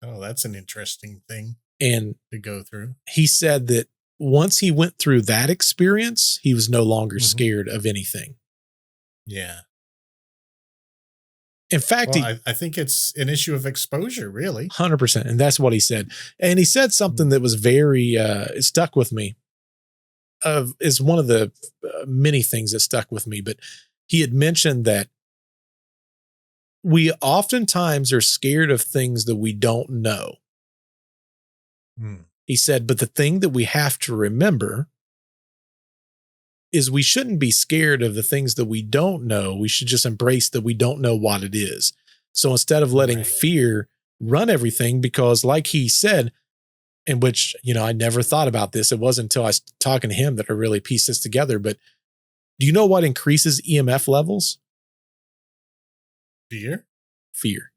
Oh, that's an interesting thing
and
to go through.
He said that once he went through that experience, he was no longer scared of anything.
Yeah.
In fact,
I think it's an issue of exposure, really.
100%. And that's what he said. And he said something that was very, it stuck with me. Is one of the many things that stuck with me. But he had mentioned that we oftentimes are scared of things that we don't know. He said, but the thing that we have to remember is we shouldn't be scared of the things that we don't know. We should just embrace that we don't know what it is. So instead of letting fear run everything, because like he said, in which, I never thought about this. It wasn't until I was talking to him that I really pieced this together. But do you know what increases EMF levels?
Fear?
Fear.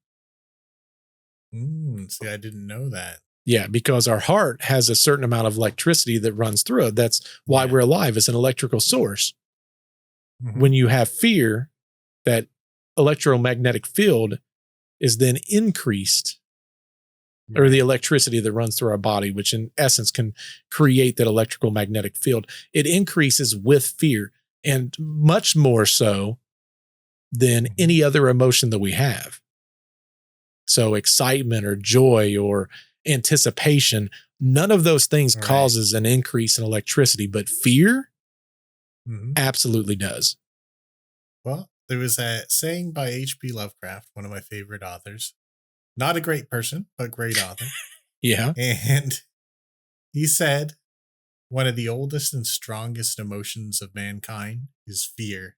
See, I didn't know that.
Yeah, because our heart has a certain amount of electricity that runs through it. That's why we're alive. It's an electrical source. When you have fear, that electromagnetic field is then increased or the electricity that runs through our body, which in essence can create that electrical magnetic field. It increases with fear, and much more so than any other emotion that we have. So excitement or joy or anticipation, none of those things causes an increase in electricity, but fear absolutely does.
Well, there was a saying by H.P. Lovecraft, one of my favorite authors. Not a great person, but great author.
Yeah.
And he said, one of the oldest and strongest emotions of mankind is fear.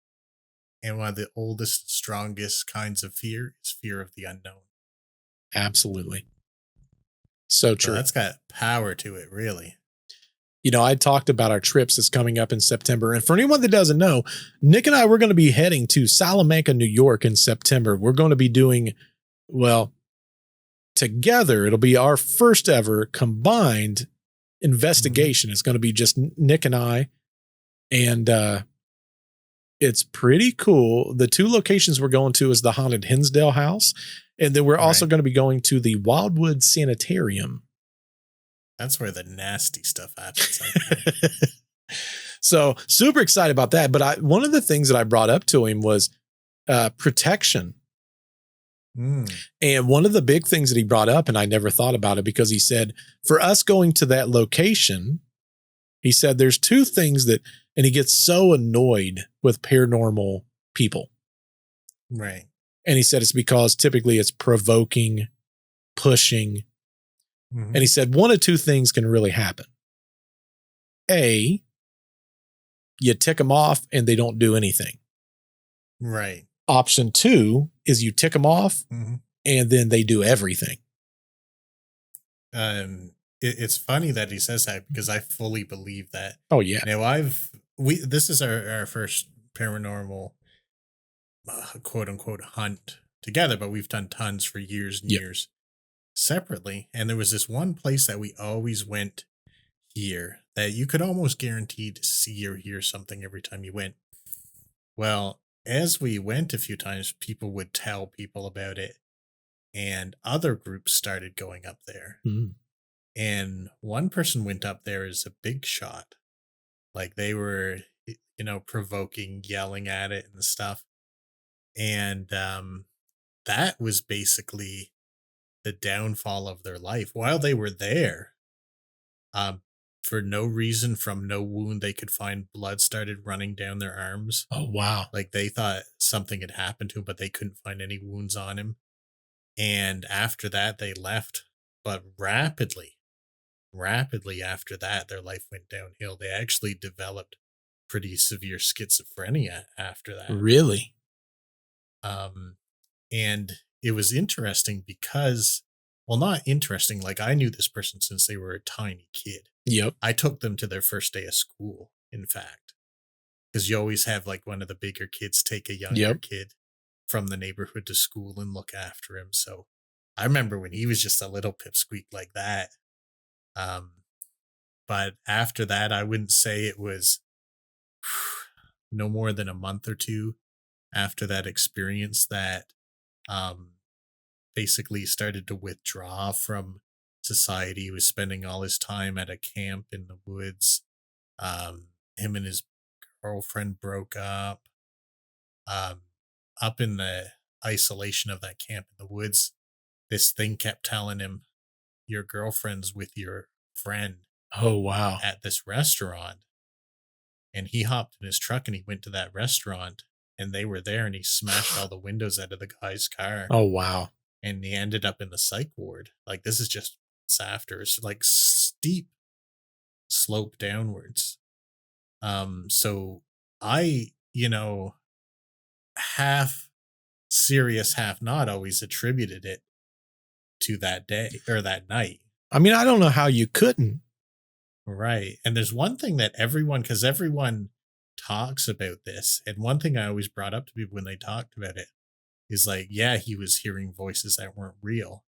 And one of the oldest, strongest kinds of fear is fear of the unknown.
Absolutely. So true.
So that's got power to it, really.
You know, I talked about our trips that's coming up in September. And for anyone that doesn't know, Nick and I, we're going to be heading to Salamanca, New York in September. We're going to be doing, well, together, it'll be our first ever combined investigation. It's going to be just Nick and I. And it's pretty cool. The two locations we're going to is the Haunted Hinsdale House. And then we're also going to be going to the Wildwood Sanitarium.
That's where the nasty stuff happens.
So super excited about that. But one of the things that I brought up to him was protection. And one of the big things that he brought up, and I never thought about it, because he said, for us going to that location, he said, there's two things that, and he gets so annoyed with paranormal people.
Right.
And he said, it's because typically it's provoking, pushing. And he said, one of two things can really happen. A, you tick them off and they don't do anything.
Right.
Option two is you tick them off and then they do everything.
It's funny that he says that, because I fully believe that.
Oh yeah.
Now this is our first paranormal quote unquote hunt together, but we've done tons for years and years separately. And there was this one place that we always went here that you could almost guarantee to see or hear something every time you went. Well, as we went a few times, people would tell people about it, and other groups started going up there. And one person went up there as a big shot. Like they were, provoking, yelling at it and stuff. And that was basically the downfall of their life. While they were there, for no reason, from no wound they could find, blood started running down their arms.
Oh, wow.
Like they thought something had happened to him, but they couldn't find any wounds on him. And after that, they left. But rapidly after that, their life went downhill. They actually developed pretty severe schizophrenia after that.
Really?
And it was interesting because, well, not interesting. Like I knew this person since they were a tiny kid.
Yep.
I took them to their first day of school, in fact, because you always have like one of the bigger kids take a younger kid from the neighborhood to school and look after him. So I remember when he was just a little pipsqueak like that. But after that, I wouldn't say it was no more than a month or two after that experience that basically started to withdraw from society. He was spending all his time at a camp in the woods. Him and his girlfriend broke up. Up in the isolation of that camp in the woods, this thing kept telling him, your girlfriend's with your friend.
Oh, wow.
At this restaurant. And he hopped in his truck and he went to that restaurant, and they were there, and he smashed all the windows out of the guy's car.
Oh, wow.
And he ended up in the psych ward. Like this is just after. It's like steep slope downwards. So I, half serious, half not, always attributed it to that day or that night.
I mean, I don't know how you couldn't.
Right. And there's one thing that because everyone talks about this, and one thing I always brought up to people when they talked about it is like, yeah, he was hearing voices that weren't real,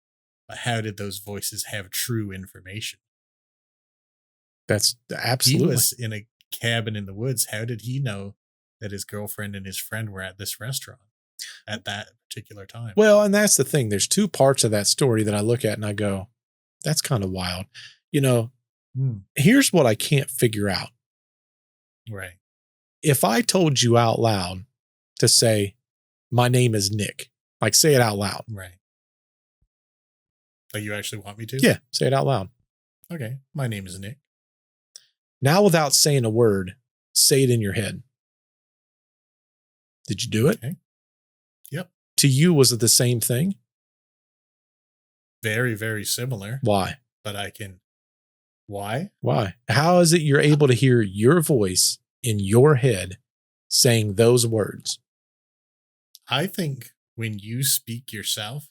but how did those voices have true information?
That's absolutely.
He was in a cabin in the woods. How did he know that his girlfriend and his friend were at this restaurant at that particular time?
Well, and that's the thing. There's two parts of that story that I look at and I go, That's kind of wild. You know,
Hmm.
here's what I can't figure out.
Right.
If I told you out loud to say, my name is Nick, like say it out loud.
Right. Like you actually want me to?
Yeah, say it out loud.
Okay. My name is Nick.
Now, without saying a word, say it in your head. Did you do it?
Okay. Yep.
To you, was it the same thing?
Very, very similar.
Why?
But I can. Why?
Why? How is it you're able to hear your voice in your head saying those words?
I think when you speak yourself,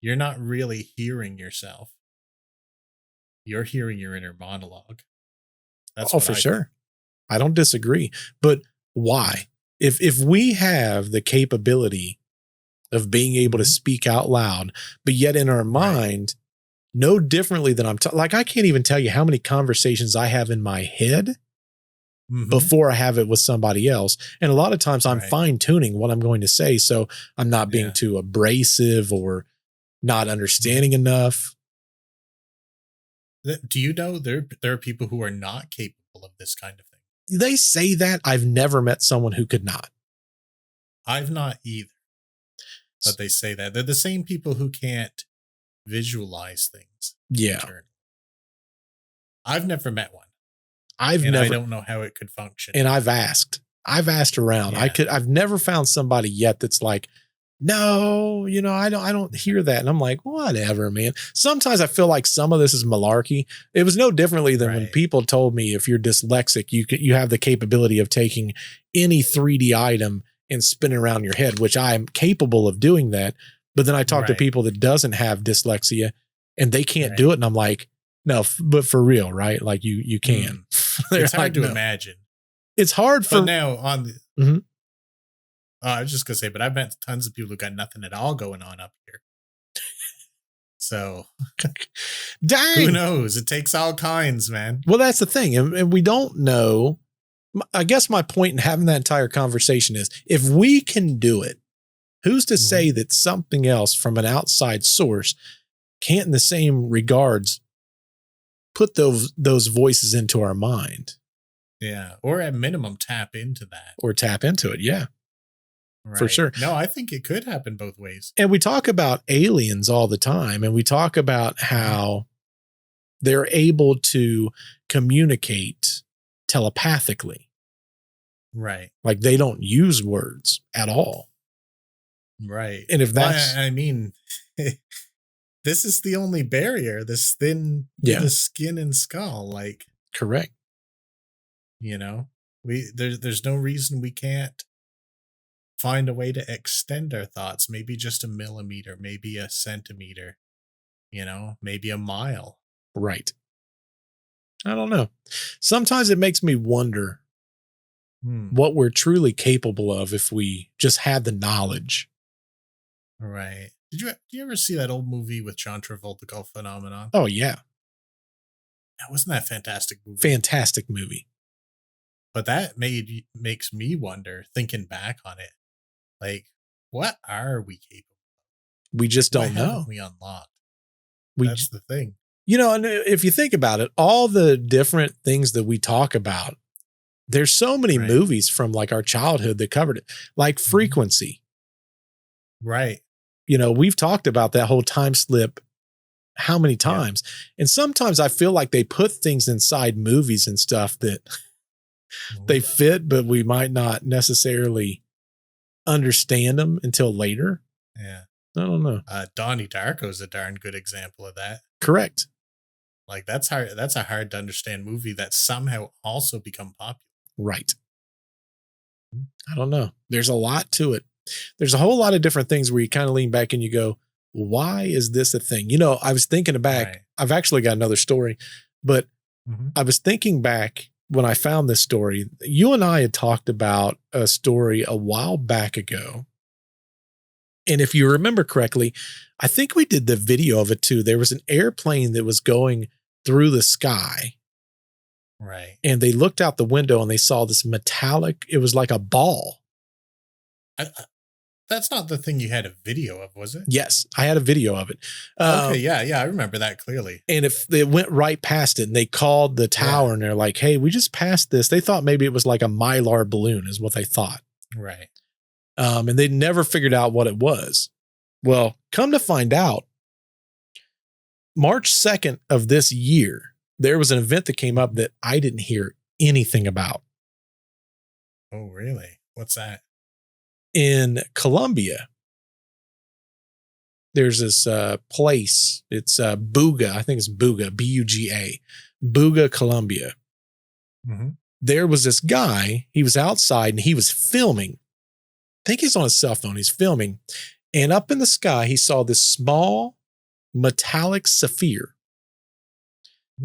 you're not really hearing yourself. You're hearing your inner monologue. That's
for sure. I don't disagree. But why? If we have the capability of being able to speak out loud, but yet in our mind, no differently than like, I can't even tell you how many conversations I have in my head before I have it with somebody else. And a lot of times I'm fine tuning what I'm going to say. So I'm not being too abrasive or not understanding enough.
Do you know there are people who are not capable of this kind of thing?
They say that. I've never met someone who could not.
I've not either. But they say that. They're the same people who can't visualize things.
Yeah.
I've never met one.
I
don't know how it could function.
And I've asked around. Yeah. I've never found somebody yet that's like, no, I don't hear that. And I'm like, whatever, man. Sometimes I feel like some of this is malarkey. It was no differently than when people told me if you're dyslexic, you have the capability of taking any 3D item and spinning around your head, which I am capable of doing that. But then I talk to people that doesn't have dyslexia and they can't do it. And I'm like, no, but for real, right? Like you can.
It's hard to imagine.
It's hard for
now on the, I was just gonna say, but I've met tons of people who got nothing at all going on up here. So,
dang,
who knows? It takes all kinds, man.
Well, that's the thing, and we don't know. I guess my point in having that entire conversation is, if we can do it, who's to say that something else from an outside source can't, in the same regards, put those voices into our mind?
Yeah, or at minimum tap into that,
or tap into it. Yeah. For sure.
No, I think it could happen both ways.
And we talk about aliens all the time, and we talk about how they're able to communicate telepathically.
Right.
Like they don't use words at all.
Right.
And if that's,
I mean, this is the only barrier, this thin the skin and skull, like.
Correct.
There's no reason we can't find a way to extend our thoughts, maybe just a millimeter, maybe a centimeter, maybe a mile.
Right. I don't know. Sometimes it makes me wonder what we're truly capable of if we just had the knowledge.
Right. Did you ever see that old movie with John Travolta called Phenomenon?
Oh, yeah.
Wasn't that a fantastic movie?
Fantastic movie.
But that makes me wonder, thinking back on it, like, what are we capable of?
We just don't know.
Haven't we unlocked? That's the thing.
And if you think about it, all the different things that we talk about, there's so many movies from like our childhood that covered it, like Frequency.
Right.
We've talked about that whole time slip how many times? And sometimes I feel like they put things inside movies and stuff that they fit, but we might not necessarily understand them until later.
Yeah.
I don't know.
Donnie Darko is a darn good example of that.
Correct.
Like that's a hard to understand movie that somehow also become popular.
Right. I don't know. There's a lot to it. There's a whole lot of different things where you kind of lean back and you go, why is this a thing? I was thinking back, I've actually got another story, but I was thinking back when I found this story. You and I had talked about a story a while back ago. And if you remember correctly, I think we did the video of it too. There was an airplane that was going through the sky.
Right.
And they looked out the window and they saw this metallic, it was like a ball.
I That's not the thing you had a video of, was it?
Yes, I had a video of it.
Okay, yeah, I remember that clearly.
And if they went right past it and they called the tower and they're like, hey, we just passed this. They thought maybe it was like a Mylar balloon is what they thought.
Right.
And they never figured out what it was. Well, come to find out, March 2nd of this year, there was an event that came up that I didn't hear anything about.
Oh, really? What's that?
In Colombia, there's this place. It's Buga. I think it's Buga, B-U-G-A, Buga, Colombia.
Mm-hmm.
There was this guy. He was outside and he was filming. I think he's on his cell phone. He's filming. And up in the sky, he saw this small metallic sapphire.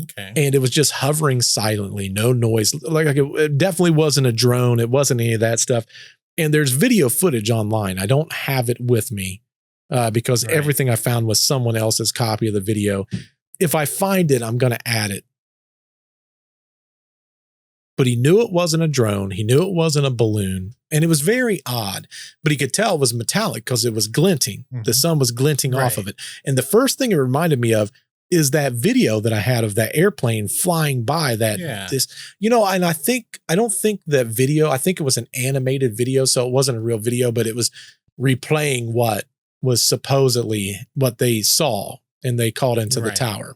Okay.
And it was just hovering silently, no noise. Like it definitely wasn't a drone. It wasn't any of that stuff. And there's video footage online. I don't have it with me because everything I found was someone else's copy of the video. If I find it, I'm going to add it. But he knew it wasn't a drone. He knew it wasn't a balloon. And it was very odd. But he could tell it was metallic because it was glinting. Mm-hmm. The sun was glinting off of it. And the first thing it reminded me of is that video that I had of that airplane flying by this, you know, and I don't think that video, I think it was an animated video. So it wasn't a real video, but it was replaying what was supposedly what they saw and they called into the tower.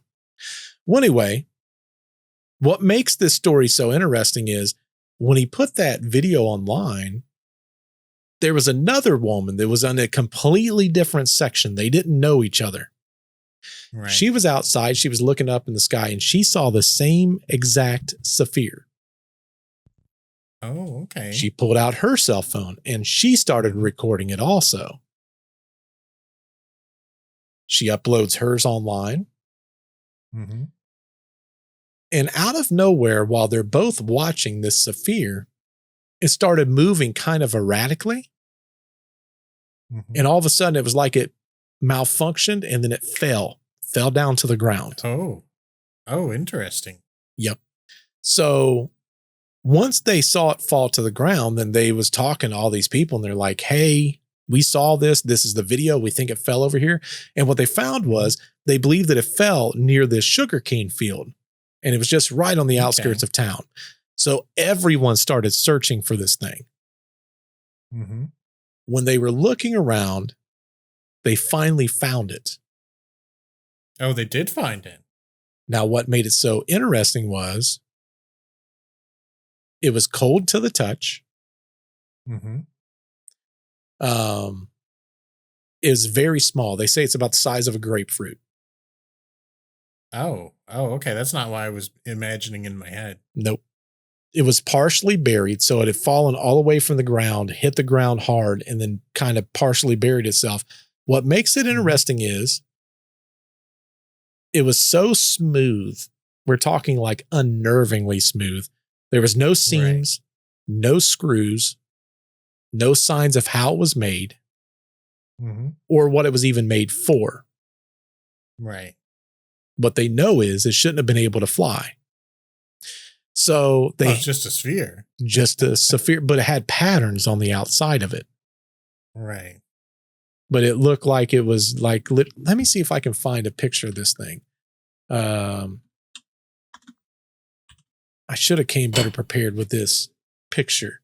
Well, anyway, what makes this story so interesting is when he put that video online, there was another woman that was on a completely different section. They didn't know each other. Right. She was outside. She was looking up in the sky and she saw the same exact sapphire.
Oh, okay.
She pulled out her cell phone and she started recording it also. She uploads hers online.
Mm-hmm.
And out of nowhere, while they're both watching this sapphire, it started moving kind of erratically. Mm-hmm. And all of a sudden it was like it malfunctioned and then it fell down to the ground.
Oh, interesting.
Yep. So once they saw it fall to the ground, then they was talking to all these people and they're like, hey, we saw this. This is the video. We think it fell over here. And what they found was they believed that it fell near this sugarcane field. And it was just right on the outskirts of town. So everyone started searching for this thing.
Mm-hmm.
When they were looking around, they finally found it.
Oh, they did find it.
Now, what made it so interesting was it was cold to the touch.
Mm-hmm.
It was very small. They say it's about the size of a grapefruit.
Oh, okay. That's not what I was imagining in my head.
Nope. It was partially buried. So it had fallen all the way from the ground, hit the ground hard, and then kind of partially buried itself. What makes it interesting is it was so smooth. We're talking like unnervingly smooth. There was no seams, no screws, no signs of how it was made or what it was even made for.
Right.
What they know is it shouldn't have been able to fly. So
it's just a sphere.
Just a sphere, but it had patterns on the outside of it.
Right.
But it looked like it was like, let me see if I can find a picture of this thing. I should have came better prepared with this picture.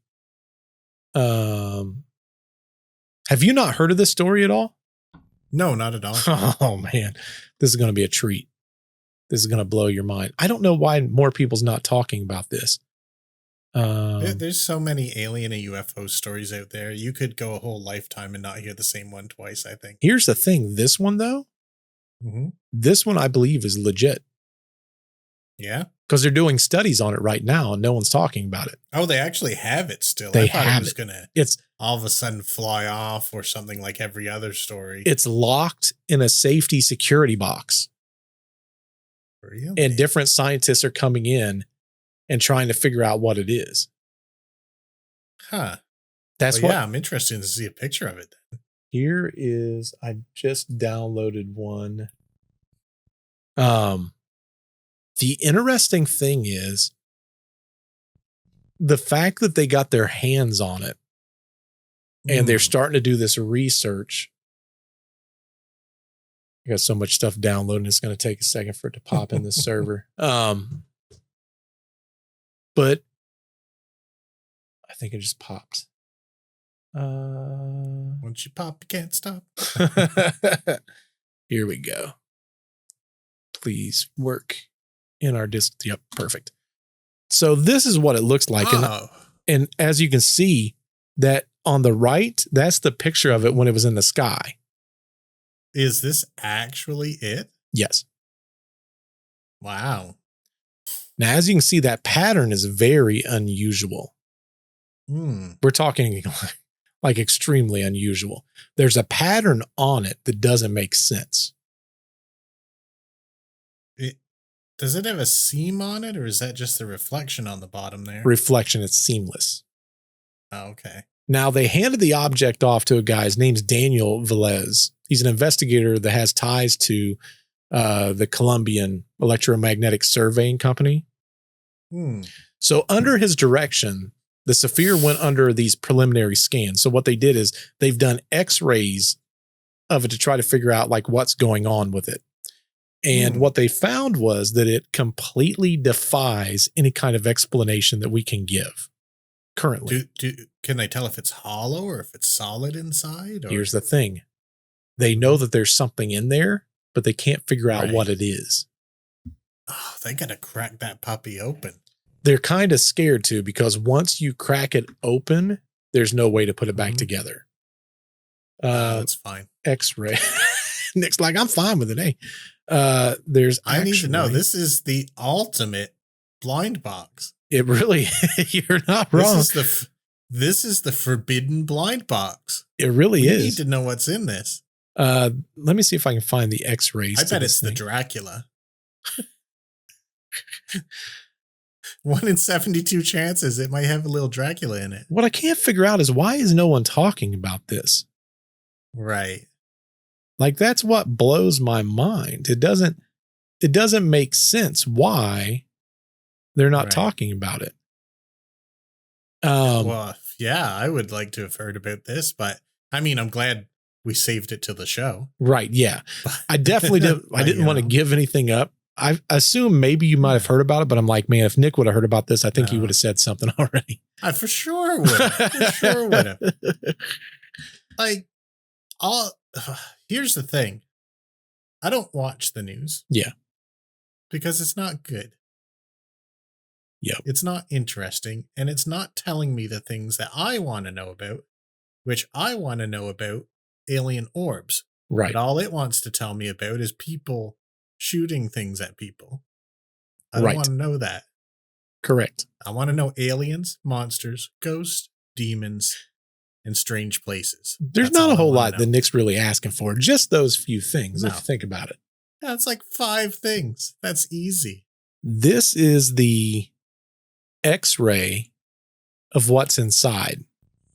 Have you not heard of this story at all?
No, not at all.
Oh man, this is going to be a treat. This is going to blow your mind. I don't know why more people's not talking about this.
There's so many alien and UFO stories out there. You could go a whole lifetime and not hear the same one twice, I think.
Here's the thing. This one, though, this one I believe is legit.
Yeah?
Because they're doing studies on it right now and no one's talking about it.
Oh, they actually have it still.
They
I thought
have
it was going to all of a sudden fly off or something like every other story.
It's locked in a safety security box.
Really?
And different scientists are coming in and trying to figure out what it is.
Huh.
That's what.
Yeah, I'm interested to see a picture of it then.
Here is, I just downloaded one. The interesting thing is the fact that they got their hands on it and they're starting to do this research. I got so much stuff downloading. It's going to take a second for it to pop in the server. But I think it just popped.
Once you pop, you can't stop.
Here we go. Please work in our disk. Yep, perfect. So this is what it looks like. And as you can see, that on the right, that's the picture of it when it was in the sky.
Is this actually it?
Yes.
Wow.
Now, as you can see, that pattern is very unusual. We're talking like extremely unusual. There's a pattern on it that doesn't make sense.
Does it have a seam on it, or is that just the reflection on the bottom there?
Reflection, it's seamless.
Oh, okay.
Now, they handed the object off to a guy. His name's Daniel Velez. He's an investigator that has ties to the Colombian Electromagnetic Surveying Company. So under his direction, the Saphir went under these preliminary scans. So what they did is they've done x-rays of it to try to figure out like what's going on with it. And what they found was that it completely defies any kind of explanation that we can give currently.
Can they tell if it's hollow or if it's solid inside? Or?
Here's the thing. They know that there's something in there, but they can't figure out what it is.
Oh, they got to crack that puppy open.
They're kind of scared too, because once you crack it open, there's no way to put it back together.
That's fine.
X-ray. Nick's like, I'm fine with it. Hey, I
need to know. This is the ultimate blind box.
It really, you're not wrong.
This is the forbidden blind box.
It really is.
We need to know what's in this.
Let me see if I can find the x-rays.
I bet it's the Dracula. 1 in 72 chances it might have a little Dracula in it.
What I can't figure out is why is no one talking about this?
Right.
Like, that's what blows my mind. It doesn't make sense why they're not talking about it.
Well, yeah, I would like to have heard about this, but I mean, I'm glad we saved it to the show.
Right. Yeah. I definitely didn't want to give anything up. I assume maybe you might have heard about it, but I'm like, man, if Nick would have heard about this, I think he would have said something already.
I for sure would have. Like, here's the thing. I don't watch the news.
Yeah.
Because it's not good.
Yep.
It's not interesting, and it's not telling me the things that I want to know about, which I want to know about alien orbs.
Right.
But all it wants to tell me about is people shooting things at people. I don't want to know that.
Correct.
I want to know aliens, monsters, ghosts, demons, and strange places.
There's not a whole lot that Nick's really asking for. Just those few things, if you think about it.
Yeah, it's like 5 things. That's easy.
This is the X-ray of what's inside.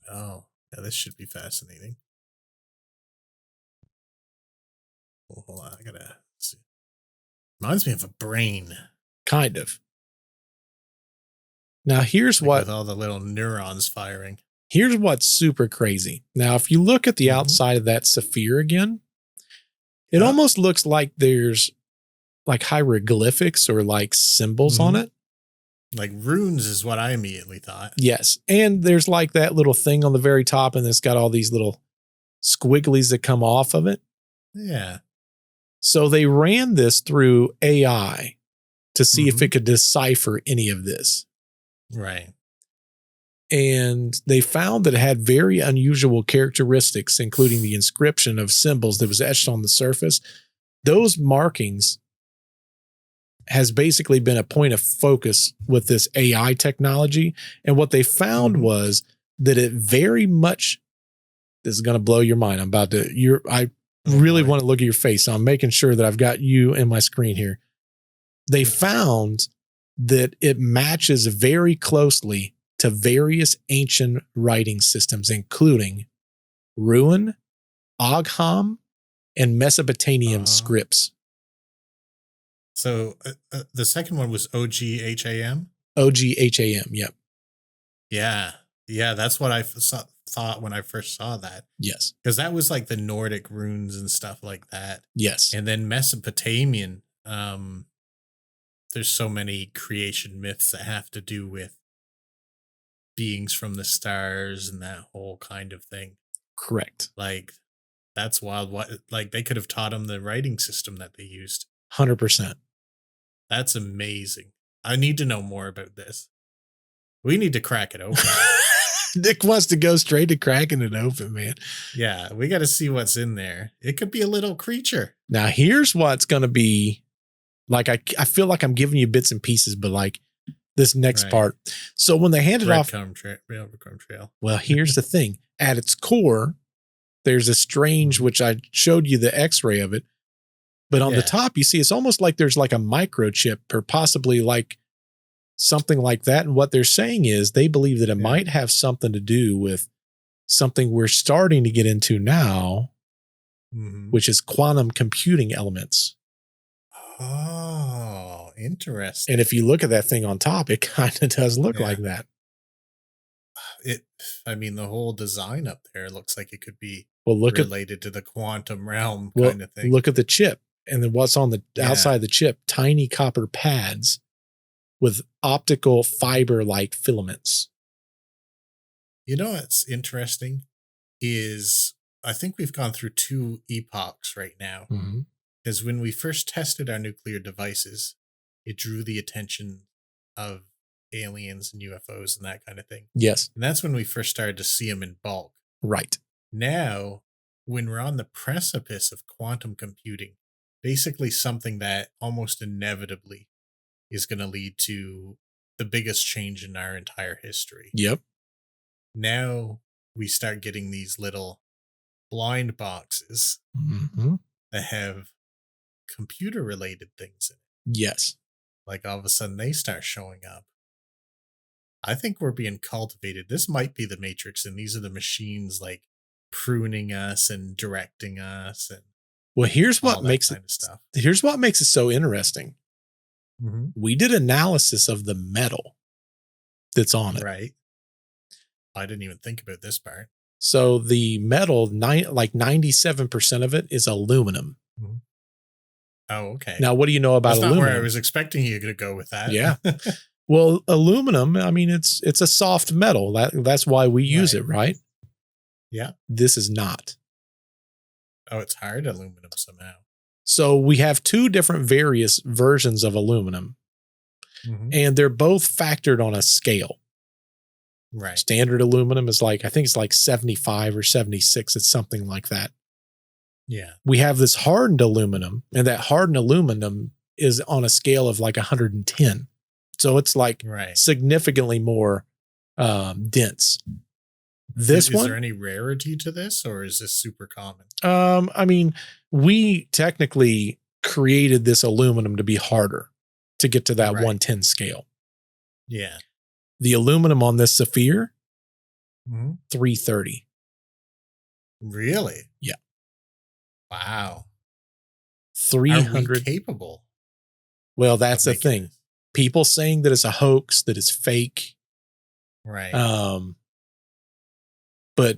Oh, yeah, this should be fascinating. Oh, hold on, I gotta see. Reminds me of a brain.
Kind of. Now, here's
with all the little neurons firing.
Here's what's super crazy. Now, if you look at the outside of that Saphir again, it almost looks like there's like hieroglyphics or like symbols on it.
Like runes is what I immediately thought.
Yes. And there's like that little thing on the very top, and it's got all these little squigglies that come off of it.
Yeah.
So they ran this through AI to see if it could decipher any of this.
Right.
And they found that it had very unusual characteristics, including the inscription of symbols that was etched on the surface. Those markings has basically been a point of focus with this AI technology. And what they found was that it very much, this is going to blow your mind. I really want to look at your face. So I'm making sure that I've got you in my screen here. They found that it matches very closely to various ancient writing systems, including Ruan, Ogham, and Mesopotamian scripts.
So the second one was OGHAM?
OGHAM, yep.
Yeah. Yeah, that's what I thought when I first saw that,
Yes.
because that was like the Nordic runes and stuff like that.
Yes.
And then Mesopotamian, there's so many creation myths that have to do with beings from the stars and that whole kind of thing.
Correct.
Like, that's wild. What, like, they could have taught him the writing system that they used.
100%.
That's amazing. I need to know more about this. We need to crack it open.
Nick wants to go straight to cracking it open, man.
Yeah, we got to see what's in there. It could be a little creature.
Now, here's what's going to be like. I feel like I'm giving you bits and pieces, but like this next
Right.
part. So when they handed off,
Breadcrumb trail.
well, here's the thing. At its core, there's a strange, which I showed you the x-ray of it. But on the
Yeah.
top, you see, it's almost like there's like a microchip or possibly like something like that. And what they're saying is they believe that it
Yeah.
might have something to do with something we're starting to get into now,
Mhm.
which is quantum computing elements.
Oh, interesting.
And if you look at that thing on top, it kind of does look
Yeah.
like that.
I mean, the whole design up there looks like it could be
Well, look at
related to the quantum realm
well,
kind of thing.
look at the chip, and then what's on the
Yeah.
outside of the chip? Tiny copper pads with optical fiber-like filaments.
You know what's interesting is I think we've gone through two epochs right now.
Mm-hmm.
Because when we first tested our nuclear devices, it drew the attention of aliens and UFOs and that kind of thing.
Yes,
And that's when we first started to see them in bulk.
right.
Now, when we're on the precipice of quantum computing, basically something that almost inevitably is going to lead to the biggest change in our entire history.
Yep.
Now we start getting these little blind boxes
Mm-hmm.
that have computer related things in it.
Yes.
Like all of a sudden they start showing up. I think we're being cultivated. This might be the Matrix, and these are the machines like pruning us and directing us and
Well, here's
all
what
that
makes
kind
it.
of stuff.
Here's what makes it so interesting.
Mm-hmm.
We did analysis of the metal that's on it.
Right. I didn't even think about this part.
So the metal, like 97% of it is aluminum.
Oh, okay.
Now, what do you know about
That's not
aluminum?
where I was expecting you to go with that.
Yeah. Well, aluminum, I mean, it's a soft metal. That's why we use
Right.
it, right?
Yeah.
This is not.
Oh, it's hard aluminum somehow.
So we have two different various versions of aluminum,
Mm-hmm.
and they're both factored on a scale.
Right.
Standard aluminum is like, I think it's like 75 or 76. It's something like that.
Yeah.
We have this hardened aluminum, and that hardened aluminum is on a scale of like 110. So it's like
Right.
significantly more dense. This
is
one,
there any rarity to this, or is this super common?
I mean, we technically created this aluminum to be harder to get to that
Right.
110 scale.
Yeah.
The aluminum on this Saphir,
Mm-hmm.
330.
Really?
Yeah.
Wow.
300.
Are we capable?
Well, that's
of
the
making
thing. People saying that it's a hoax, that it's fake.
Right.
But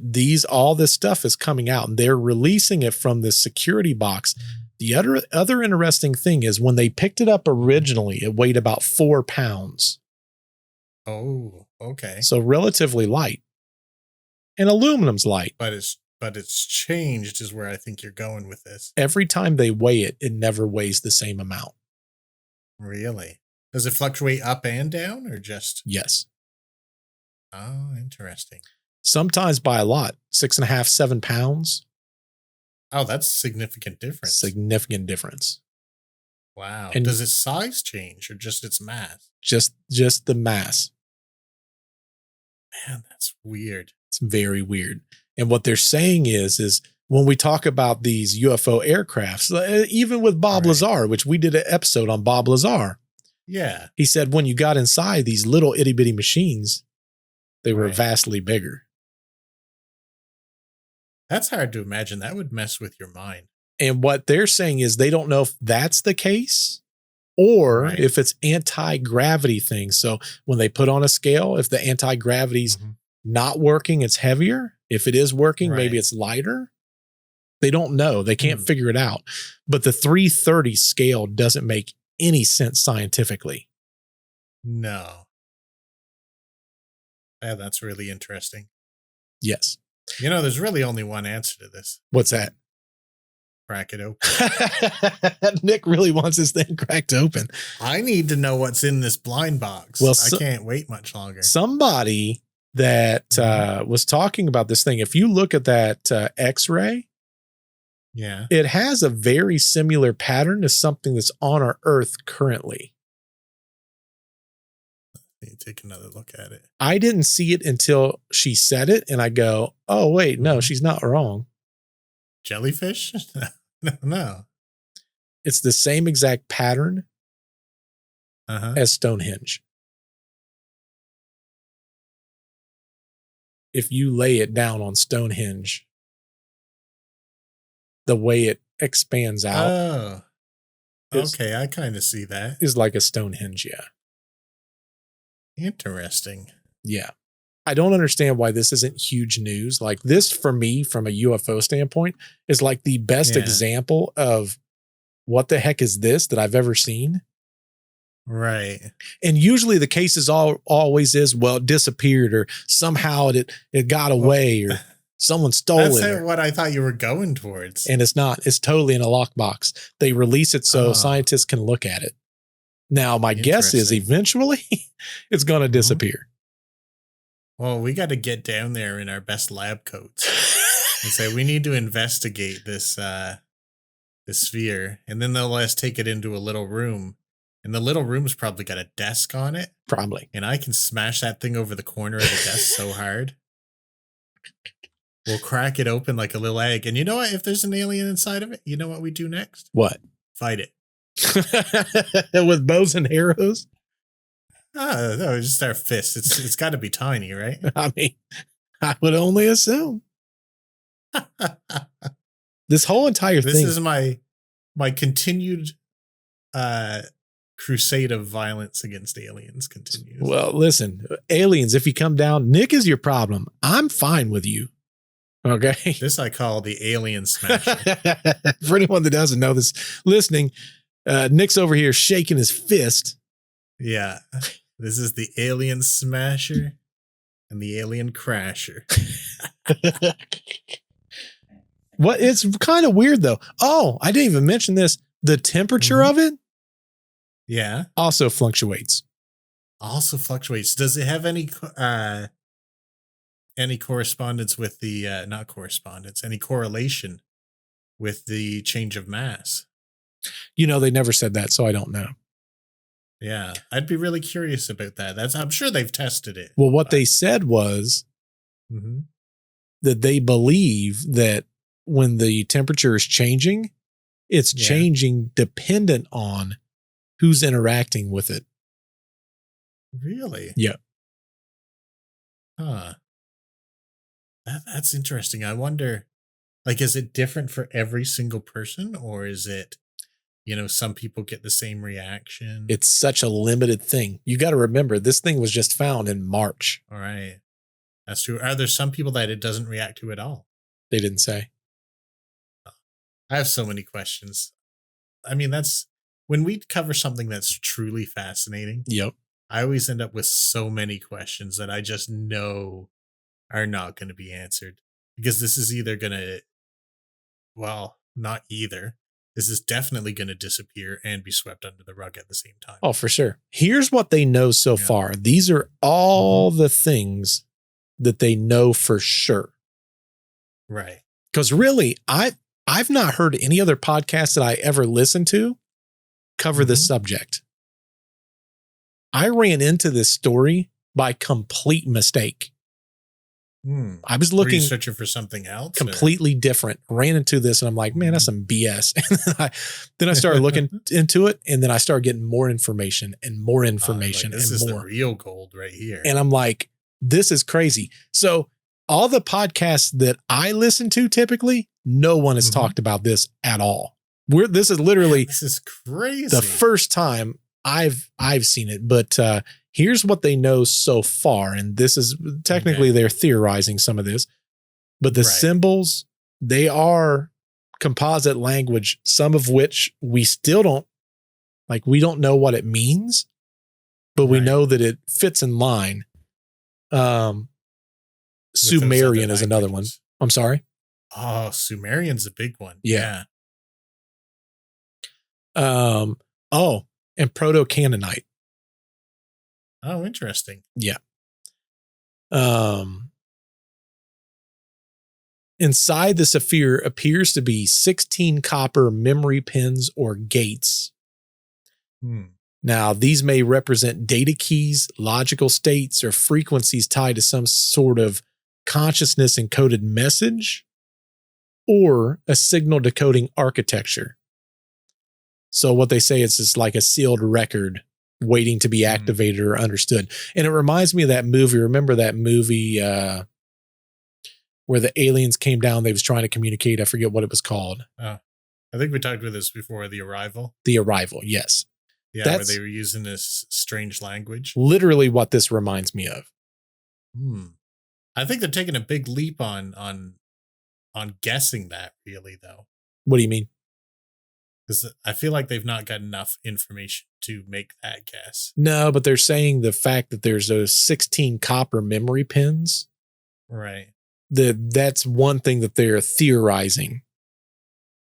all this stuff is coming out, and they're releasing it from this security box. The other interesting thing is when they picked it up originally, it weighed about 4 pounds.
Oh, okay.
So relatively light. And aluminum's light.
But it's changed is where I think you're going with this.
Every time they weigh it, it never weighs the same amount.
Really? Does it fluctuate up and down or just?
Yes.
Oh, interesting.
Sometimes by a lot, 6.5, 7 pounds.
Oh, that's significant difference.
Significant difference.
Wow.
And-
does its size change or just its mass?
Just the mass.
Man, that's weird.
It's very weird. And what they're saying is when we talk about these UFO aircrafts, even with Bob
Right.
Lazar, which we did an episode on Bob Lazar,
Yeah.
he said when you got inside these little itty bitty machines, they were
Right.
vastly bigger.
That's hard to imagine. That would mess with your mind.
And what they're saying is they don't know if that's the case or
Right.
if it's anti-gravity thing. So when they put on a scale, if the anti-gravity's
Mhm.
not working, it's heavier. If it is working, maybe
Right.
it's lighter. They don't know. They can't
Hmm.
figure it out. But the 330 scale doesn't make any sense scientifically.
No. Yeah, that's really interesting.
Yes.
You know, there's really only one answer to this.
What's that?
Crack it open.
Nick really wants this thing cracked open.
I need to know what's in this blind box.
Well,
I can't wait much longer.
Somebody that was talking about this thing, if you look at that X-ray,
Yeah.
it has a very similar pattern to something that's on our Earth currently.
Need to take another look at it.
I didn't see it until she said it, and I go, oh, wait, no, she's not wrong.
Jellyfish? No.
It's the same exact pattern
Uh-huh.
as Stonehenge. If you lay it down on Stonehenge, the way it expands out
Oh.
is-
Okay, I kind of see that.
is like a Stonehenge, yeah.
Interesting.
Yeah. I don't understand why this isn't huge news. Like this, for me, from a UFO standpoint, is like the best
Yeah.
example of what the heck is this that I've ever seen.
Right.
And usually the case is always is, well, it disappeared or somehow it got away or someone stole
That's
it.
what I thought you were going towards.
And it's not. It's totally in a lockbox. They release it so
Oh.
scientists can look at it. Now, my guess is
Interesting.
eventually it's going to disappear.
Well, we got to get down there in our best lab coats and say we need to investigate this this sphere, and then they'll let us take it into a little room, and the little room's probably got a desk on it,
Probably.
and I can smash that thing over the corner of the desk so hard. We'll crack it open like a little egg, and you know what? If there's an alien inside of it, you know what we do next?
What?
Fight it.
With bows and arrows?
Oh, no, just our fists. It's got to be tiny, right?
I mean, I would only assume. This whole entire
This
thing.
is my continued crusade of violence against aliens continues.
Well, listen, aliens, if you come down, Nick is your problem. I'm fine with you. Okay.
This I call the alien smasher.
For anyone that doesn't know this listening, Nick's over here shaking his fist.
Yeah. This is the alien smasher and the alien crasher.
What? It's kind of weird though. Oh, I didn't even mention this. The temperature
Mhm.
of it
Yeah.
also fluctuates.
Also fluctuates. Does it have any correspondence with the not correspondence, any correlation with the change of mass?
You know, they never said that, so I don't know.
Yeah. I'd be really curious about that. I'm sure they've tested it.
Well, what they said was
Mm-hmm.
that they believe that when the temperature is changing, it's
Yeah.
changing dependent on who's interacting with it.
Really?
Yeah.
Huh. That's interesting. I wonder, like, is it different for every single person, or is it, some people get the same reaction?
It's such a limited thing. You got to remember, this thing was just found in March.
All right. That's true. Are there some people that it doesn't react to at all?
They didn't say.
I have so many questions. I mean, that's when we cover something that's truly fascinating.
Yep.
I always end up with so many questions that I just know are not going to be answered, because this is either going to, well, not either. This is definitely going to disappear and be swept under the rug at the same time.
Oh, for sure. Here's what they know so
Yeah.
far. These are all the things that they know for sure.
Right.
Because really, I've not heard any other podcast that I ever listened to cover this
Mhm.
subject. I ran into this story by complete mistake. I was
Were
looking
you searching for something else? or-
completely different, ran into this, and I'm like, man, that's some BS. And then I started looking into it, and then I started getting more information and more
Like,
information
this is
and
the
more.
real gold right here.
And I'm like, this is crazy. So all the podcasts that I listen to typically, no one has
Mhm.
talked about this at all. This is literally
this is crazy.
the first time I've seen it, but here's what they know so far, and this is technically they're theorizing some of this, but the symbols, they are composite language, some of which we still don't we don't know what it means, but we know that it fits in line. Sumerian is another one. I'm sorry.
Oh, Sumerian's a big one.
Yeah. And Proto-Canaanite.
Oh, interesting.
Yeah. Inside the Sephir appears to be 16 copper memory pins or gates. Now, these may represent data keys, logical states, or frequencies tied to some sort of consciousness encoded message or a signal decoding architecture. So what they say is it's like a sealed record waiting to be activated or understood. And it reminds me of that movie. Remember that movie where the aliens came down, they was trying to communicate. I forget what it was called.
I think we talked about this before, The Arrival.
The Arrival, yes.
Yeah, where they were using this strange language.
Literally what this reminds me of.
I think they're taking a big leap on guessing that, really, though.
What do you mean?
Because I feel like they've not got enough information to make that guess.
No, but they're saying the fact that there's those 16 copper memory pins.
Right.
That's one thing that they're theorizing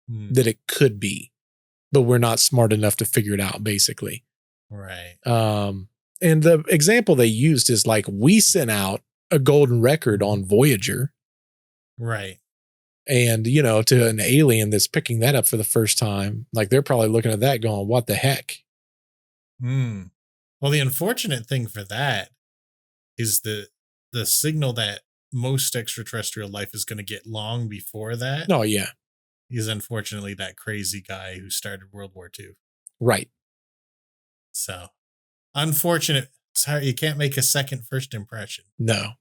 that it could be, but we're not smart enough to figure it out, basically.
Right.
And the example they used is like we sent out a golden record on Voyager.
Right.
And, to an alien that's picking that up for the first time, like they're probably looking at that going, what the heck?
Well, the unfortunate thing for that is the signal that most extraterrestrial life is going to get long before that.
Oh, yeah.
Is unfortunately that crazy guy who started World War II.
Right.
So, unfortunate. Sorry, you can't make a second first impression.
No.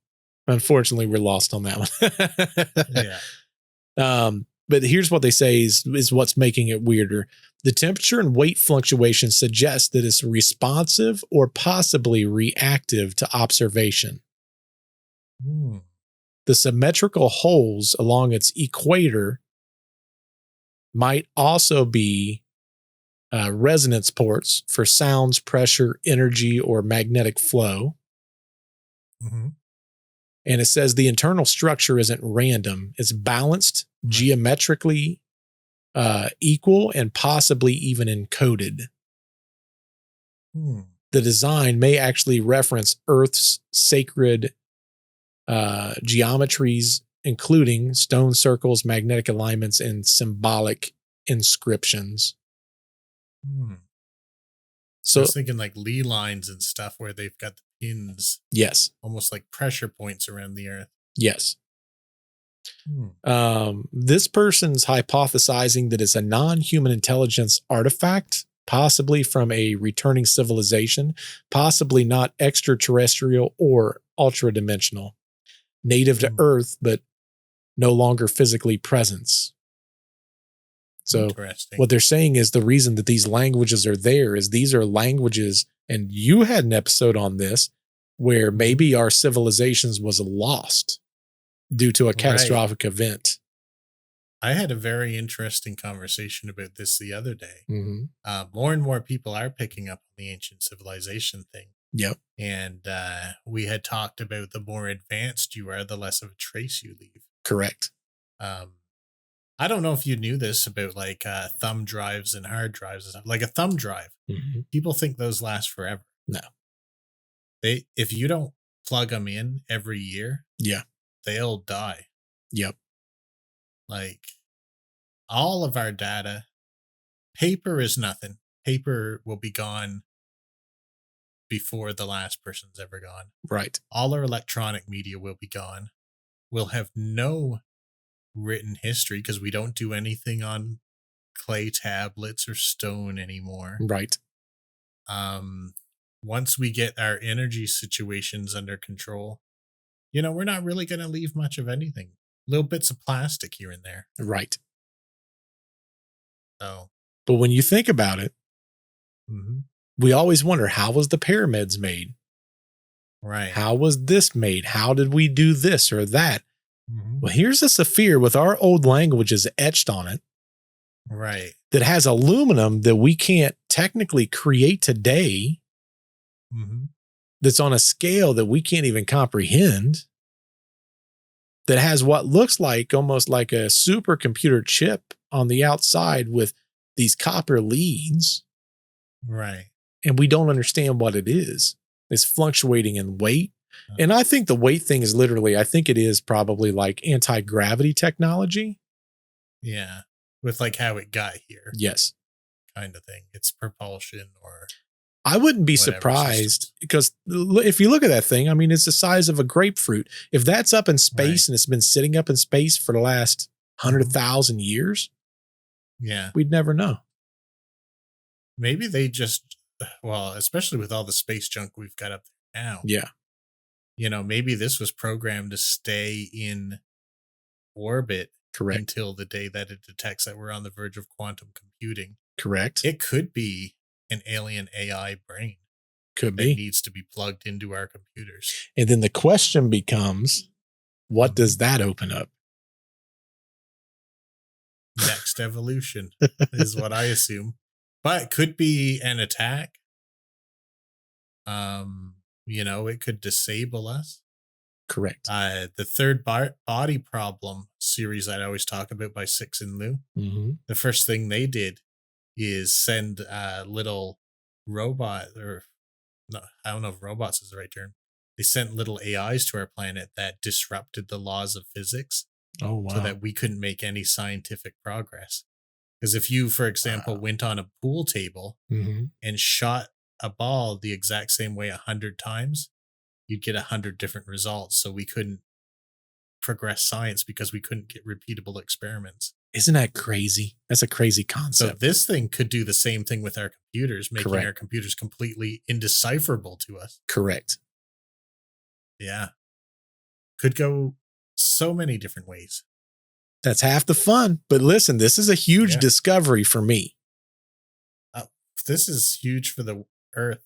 Unfortunately, we're lost on that one.
Yeah.
But here's what they say is what's making it weirder. The temperature and weight fluctuations suggest that it's responsive or possibly reactive to observation. The symmetrical holes along its equator might also be resonance ports for sounds, pressure, energy, or magnetic flow. And it says the internal structure isn't random. It's balanced, geometrically equal, and possibly even encoded. The design may actually reference Earth's sacred geometries, including stone circles, magnetic alignments, and symbolic inscriptions. So
I was thinking like Lee lines and stuff where they've got the pins.
Yes.
Almost like pressure points around the Earth.
Yes. This person's hypothesizing that it's a non-human intelligence artifact, possibly from a returning civilization, possibly not extraterrestrial or ultra-dimensional, native to Earth, but no longer physically present. So what they're saying is the reason that these languages are there is these are languages, and you had an episode on this where maybe our civilizations was lost due to a catastrophic event.
I had a very interesting conversation about this the other day. More and more people are picking up on the ancient civilization thing.
Yep.
And we had talked about the more advanced you are, the less of a trace you leave.
Correct.
I don't know if you knew this about like thumb drives and hard drives and stuff. Like a thumb drive, people think those last forever.
No.
If you don't plug them in every year, they'll die.
Yep.
Like all of our data, paper is nothing. Paper will be gone before the last person's ever gone.
Right.
All our electronic media will be gone. We'll have no written history because we don't do anything on clay tablets or stone anymore.
Right.
Once we get our energy situations under control, we're not really going to leave much of anything. Little bits of plastic here and there.
Right.
So,
but when you think about it, we always wonder, how was the pyramids made?
Right.
How was this made? How did we do this or that?
Mhm.
Well, here's a Saphir with our old languages etched on it
Right.
that has aluminum that we can't technically create today,
Hmm.
that's on a scale that we can't even comprehend, that has what looks like almost like a supercomputer chip on the outside with these copper leads,
Right.
and we don't understand what it is. It's fluctuating in weight. And I think the weight thing is literally, I think it is probably like anti-gravity technology.
Yeah. With like how it got here
Yes.
kind of thing. It's propulsion or
I wouldn't be
whatever
surprised
systems.
because if you look at that thing, I mean, it's the size of a grapefruit. If that's up in space and it's been sitting up in space for the last 100,000 years,
Yeah.
we'd never know.
Maybe they just, well, especially with all the space junk we've got up there now,
Yeah,
you know, maybe this was programmed to stay in orbit
correct.
until the day that it detects that we're on the verge of quantum computing.
Correct.
It could be an alien AI brain
Could
that
be.
needs to be plugged into our computers.
And then the question becomes, what does that open up?
Next evolution is what I assume. But it could be an attack. You know, it could disable us.
Correct.
The third body problem series that I always talk about by Six and Liu.
Mm-hmm.
The first thing they did is send a little robot, or no, I don't know if robots is the right term. They sent little AIs to our planet that disrupted the laws of physics
Oh, wow.
so that we couldn't make any scientific progress. Because if you, for example, went on a pool table
Mm-hmm.
and shot a ball the exact same way 100 times, you'd get 100 different results. So we couldn't progress science because we couldn't get repeatable experiments.
Isn't that crazy? That's a crazy
So
concept.
this thing could do the same thing with our computers, making
Correct.
our computers completely indecipherable to us.
Correct.
Yeah. Could go so many different ways.
That's half the fun. But listen, this is a huge
Yeah.
discovery for me.
This is huge for the Earth,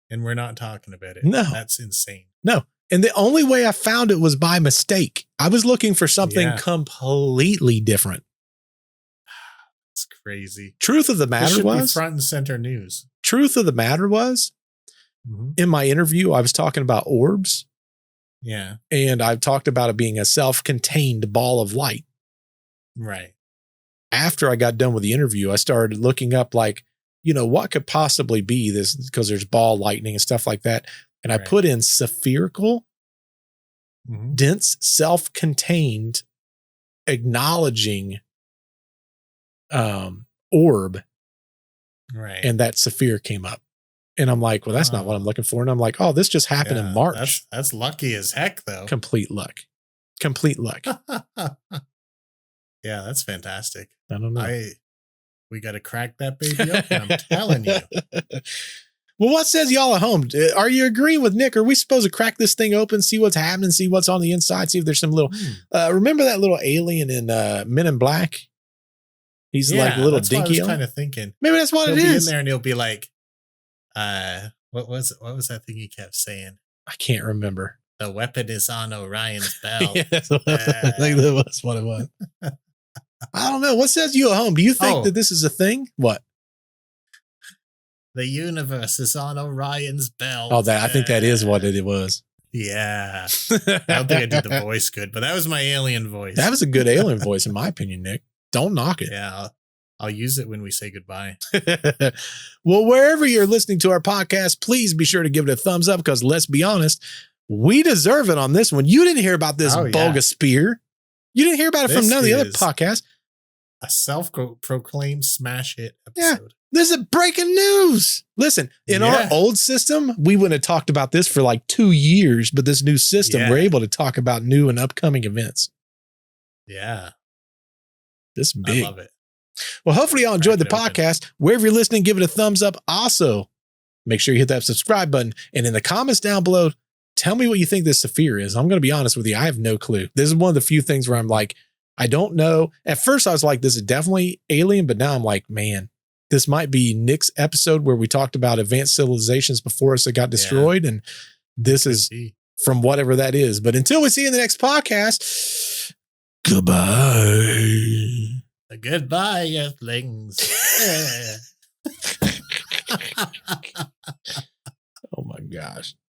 and we're not talking about it.
No.
That's insane.
No. And the only way I found it was by mistake. I was looking for something
Yeah.
completely different.
It's crazy.
Truth of the
This
matter
should be
was,
front and center news.
truth of the matter was, in my interview, I was talking about orbs,
Yeah.
and I've talked about it being a self-contained ball of light.
Right.
After I got done with the interview, I started looking up, like, you know, what could possibly be this, because there's ball lightning and stuff like that. And I
Right.
put in spherical,
Mhm.
dense, self-contained, acknowledging orb,
Right.
and that Saphir came up. And I'm like, well, that's not what I'm looking for. And I'm like, oh, this just happened in March.
That's lucky as heck, though.
Complete luck. Complete luck.
Yeah, that's fantastic.
I don't know.
We got to crack that baby up, and I'm telling you.
Well, what says y'all at home? Are you agreeing with Nick? Are we supposed to crack this thing open, see what's happening, see what's on the inside, see if there's some little, remember that little alien in Men in Black? He's like a little
that's what I
dinky
was
alien.
kind of thinking.
Maybe that's what
He'll
it
be
is.
in there and he'll be like, what was that thing he kept saying?
I can't remember.
The weapon is on Orion's belt.
Yeah, I think that was what it was. I don't know. What says you at home? Do you think that this is a thing? What?
The universe is on Orion's belt.
Oh, I think that is what it was.
Yeah. I don't think I did the voice good, but that was my alien voice.
That was a good alien voice, in my opinion, Nick. Don't knock it.
Yeah. I'll use it when we say goodbye.
Well, wherever you're listening to our podcast, please be sure to give it a thumbs up, because let's be honest, we deserve it on this one. You didn't hear about this bogus spear. You didn't hear about it from none of the other podcasts.
A self-proclaimed smash hit episode.
This is breaking news. Listen, in our old system, we wouldn't have talked about this for like 2 years, but this new system, we're able to talk about new and upcoming events.
Yeah.
This is big.
I love it.
Well, hopefully y'all enjoyed the podcast. Wherever you're listening, give it a thumbs up. Also, make sure you hit that subscribe button. And in the comments down below, tell me what you think this Saphir is. I'm going to be honest with you. I have no clue. This is one of the few things where I'm like, I don't know. At first, I was like, this is definitely alien. But now I'm like, man, this might be Nick's episode where we talked about advanced civilizations before us that got destroyed. And this is from whatever that is. But until we see you in the next podcast, goodbye.
Goodbye, Earthlings.
Oh my gosh.